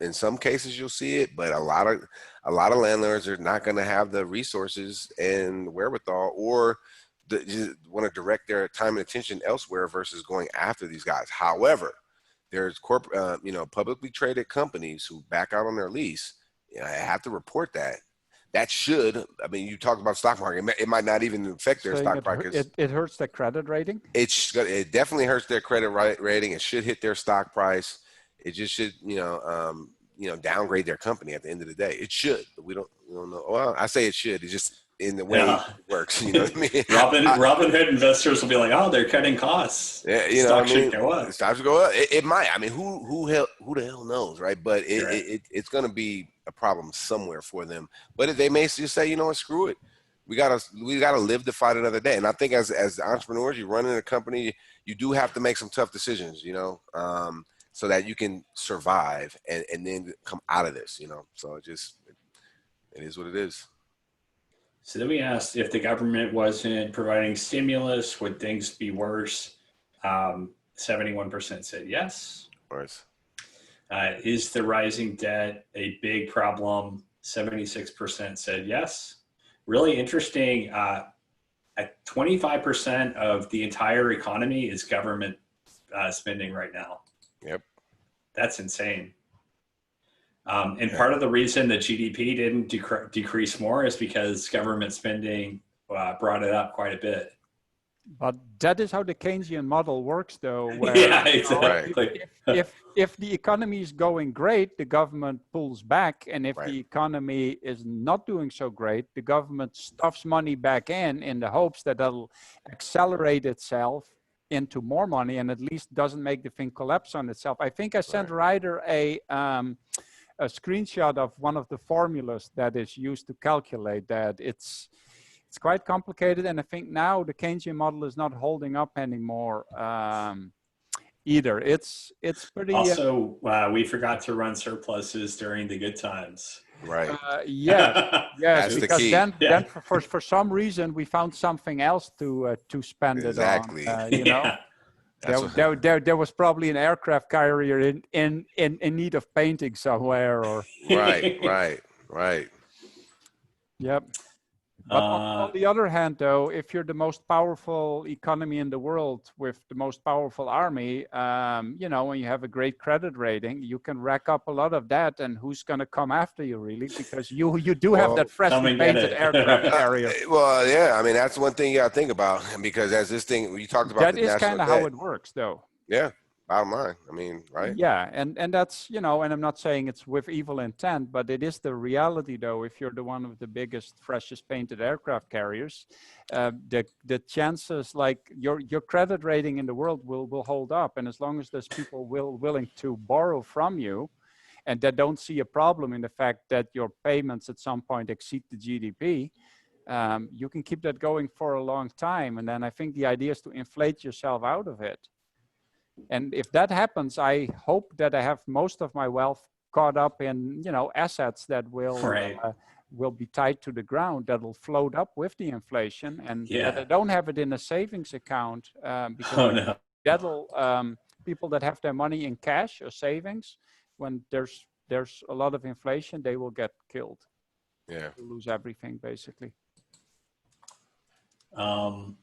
in some cases you'll see it, but a lot of landlords are not going to have the resources and wherewithal, or just want to direct their time and attention elsewhere versus going after these guys. However, there's publicly traded companies who back out on their lease. I have to report that. That should, you talk about stock market. It might not even affect their stock price. It hurts their credit rating? It definitely hurts their credit rating. It should hit their stock price. It just should, downgrade their company at the end of the day. It should, but we don't know. Well, I say it should. It's just in the way it works. You know what I mean? Robinhood investors will be like, "Oh, they're cutting costs. Yeah, Stocks should go up." Stocks should go up. It might. who the hell knows, right? But it's going to be a problem somewhere for them. But they may just say, screw it. We gotta live to fight another day. And I think as entrepreneurs, you run in a company, you do have to make some tough decisions, so that you can survive and then come out of this, So it is what it is. So then we asked, if the government wasn't providing stimulus, would things be worse? 71% said yes. Worse. Is the rising debt a big problem? 76% said yes. Really interesting. 25% of the entire economy is government spending right now. Yep. That's insane. And part of the reason the GDP didn't decrease more is because government spending brought it up quite a bit. But that is how the Keynesian model works, though. Where, yeah, exactly. If the economy is going great, the government pulls back. And if the economy is not doing so great, the government stuffs money back in the hopes that that'll accelerate itself into more money and at least doesn't make the thing collapse on itself. I think I sent Ryder a screenshot of one of the formulas that is used to calculate that. It's quite complicated, and I think now the Keynesian model is not holding up anymore either. It's pretty. Also, we forgot to run surpluses during the good times. Right. Yes, That's because the key. then for some reason we found something else to spend it on. There was probably an aircraft carrier in need of painting somewhere, or right. Yep. But on the other hand, though, if you're the most powerful economy in the world with the most powerful army, when you have a great credit rating, you can rack up a lot of that. And who's going to come after you, really? Because you do have that freshly painted aircraft carrier. Well, yeah. That's one thing you got to think about, because as this thing, you talked about that is kind of how it works, though. Yeah. Bottom line, right? Yeah, and that's, and I'm not saying it's with evil intent, but it is the reality, though. If you're the one of the biggest, freshest painted aircraft carriers, the chances, like your credit rating in the world will hold up, and as long as there's people willing to borrow from you, and that don't see a problem in the fact that your payments at some point exceed the GDP, you can keep that going for a long time. And then I think the idea is to inflate yourself out of it. And if that happens, I hope that I have most of my wealth caught up in, assets that will be tied to the ground, that will float up with the inflation, and that I don't have it in a savings account, because that'll people that have their money in cash or savings, when there's a lot of inflation, they will get killed. Yeah, They'll lose everything basically. All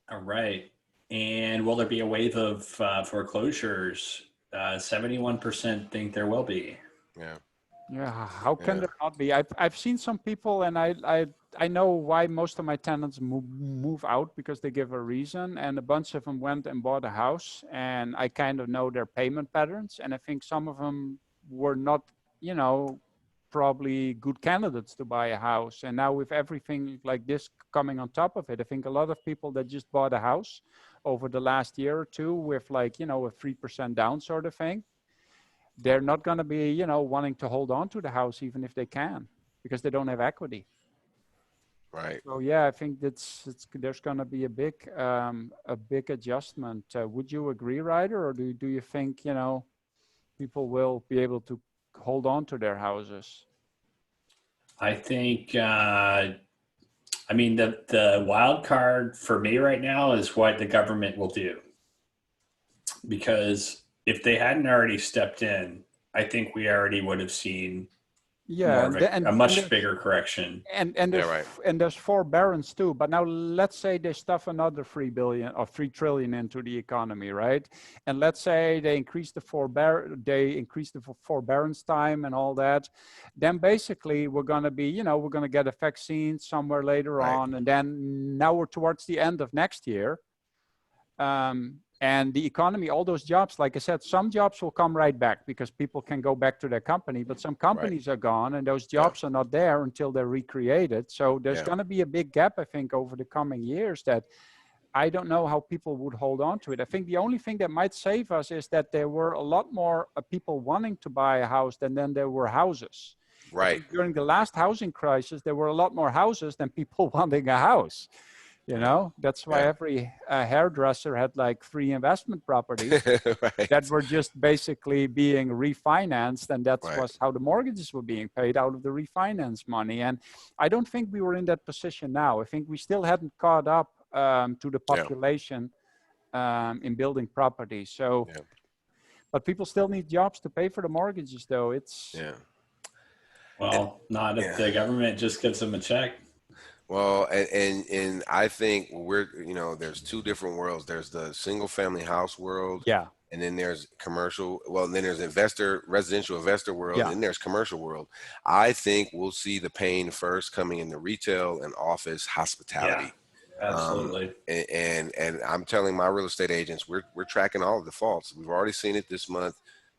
right. And will there be a wave of foreclosures? 71% think there will be. Yeah. How can there not be? I've seen some people, and I know why most of my tenants move out, because they give a reason, and a bunch of them went and bought a house, and I kind of know their payment patterns, and I think some of them were not, probably good candidates to buy a house. And now with everything like this coming on top of it, I think a lot of people that just bought a house over the last year or two with, a 3% down sort of thing, they're not going to be, wanting to hold on to the house even if they can, because they don't have equity. Right. So I think there's going to be a big adjustment. Would you agree, Ryder, or do you think, people will be able to hold on to their houses? I think I mean, the wild card for me right now is what the government will do. Because if they hadn't already stepped in, I think we already would have seen more of a much bigger correction. And Yeah, there's right. and there's forbearance too. But now let's say they stuff another 3 billion or 3 trillion into the economy, right? And let's say they increase the forbearance time and all that. Then basically we're going to be, we're going to get a vaccine somewhere later on, and then now we're towards the end of next year. And the economy, all those jobs, like I said, some jobs will come right back because people can go back to their company, but some companies are gone and those jobs are not there until they're recreated. So there's going to be a big gap, I think, over the coming years that I don't know how people would hold on to it. I think the only thing that might save us is that there were a lot more people wanting to buy a house than there were houses. Right. During the last housing crisis, there were a lot more houses than people wanting a house. That's why every hairdresser had like 3 investment properties that were just basically being refinanced. And that was how the mortgages were being paid out of the refinance money. And I don't think we were in that position now. I think we still hadn't caught up to the population in building properties. So, but people still need jobs to pay for the mortgages though. Well, not if the government just gives them a check. Well, and I think there's 2 different worlds. There's the single family house world. Yeah. And then there's commercial. Well, and then there's residential investor world. And then there's commercial world. I think we'll see the pain first coming in the retail and office hospitality. Yeah, absolutely. And I'm telling my real estate agents, we're tracking all the defaults. We've already seen it this month.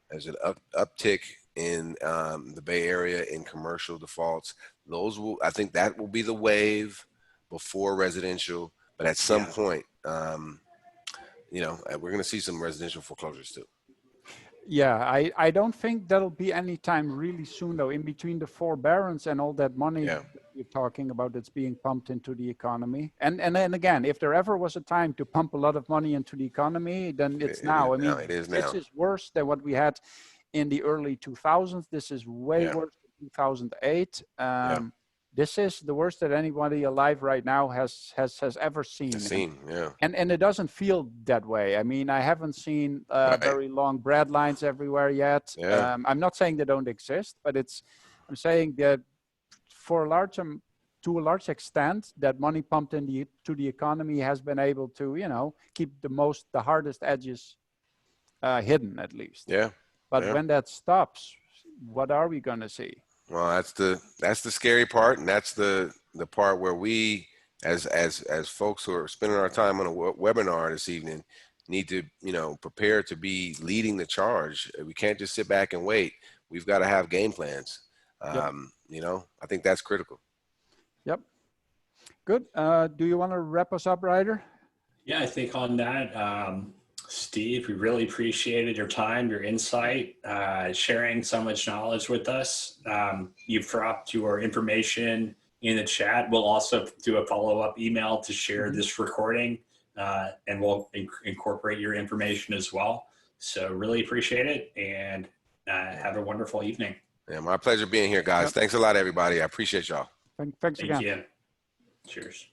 There's an uptick in the Bay Area in commercial defaults. I think that will be the wave before residential, but at some point, we're going to see some residential foreclosures too. Yeah, I don't think that'll be anytime really soon though, in between the forbearance and all that money that you're talking about that's being pumped into the economy. And then again, if there ever was a time to pump a lot of money into the economy, then it's now. I mean, it is now. This is worse than what we had in the early 2000s. This is way worse than 2008. This is the worst that anybody alive right now has ever seen. And it doesn't feel that way. I mean, I haven't seen very long bread lines everywhere yet. I'm not saying they don't exist, but I'm saying that to a large extent, that money pumped into the economy has been able to, keep the hardest edges hidden at least. But when that stops, what are we going to see? Well, that's the scary part, and that's the part where we, as folks who are spending our time on a webinar this evening, need to prepare to be leading the charge. We can't just sit back and wait. We've got to have game plans. I think that's critical. Yep. Good. Do you want to wrap us up, Ryder? Yeah, I think on that. Steve, we really appreciated your time, your insight, sharing so much knowledge with us. You've dropped your information in the chat. We'll also do a follow-up email to share this recording, and we'll incorporate your information as well. So really appreciate it, and have a wonderful evening. Yeah, my pleasure being here, guys. Thanks a lot, everybody. I appreciate y'all. Thanks again. Thank you. Cheers.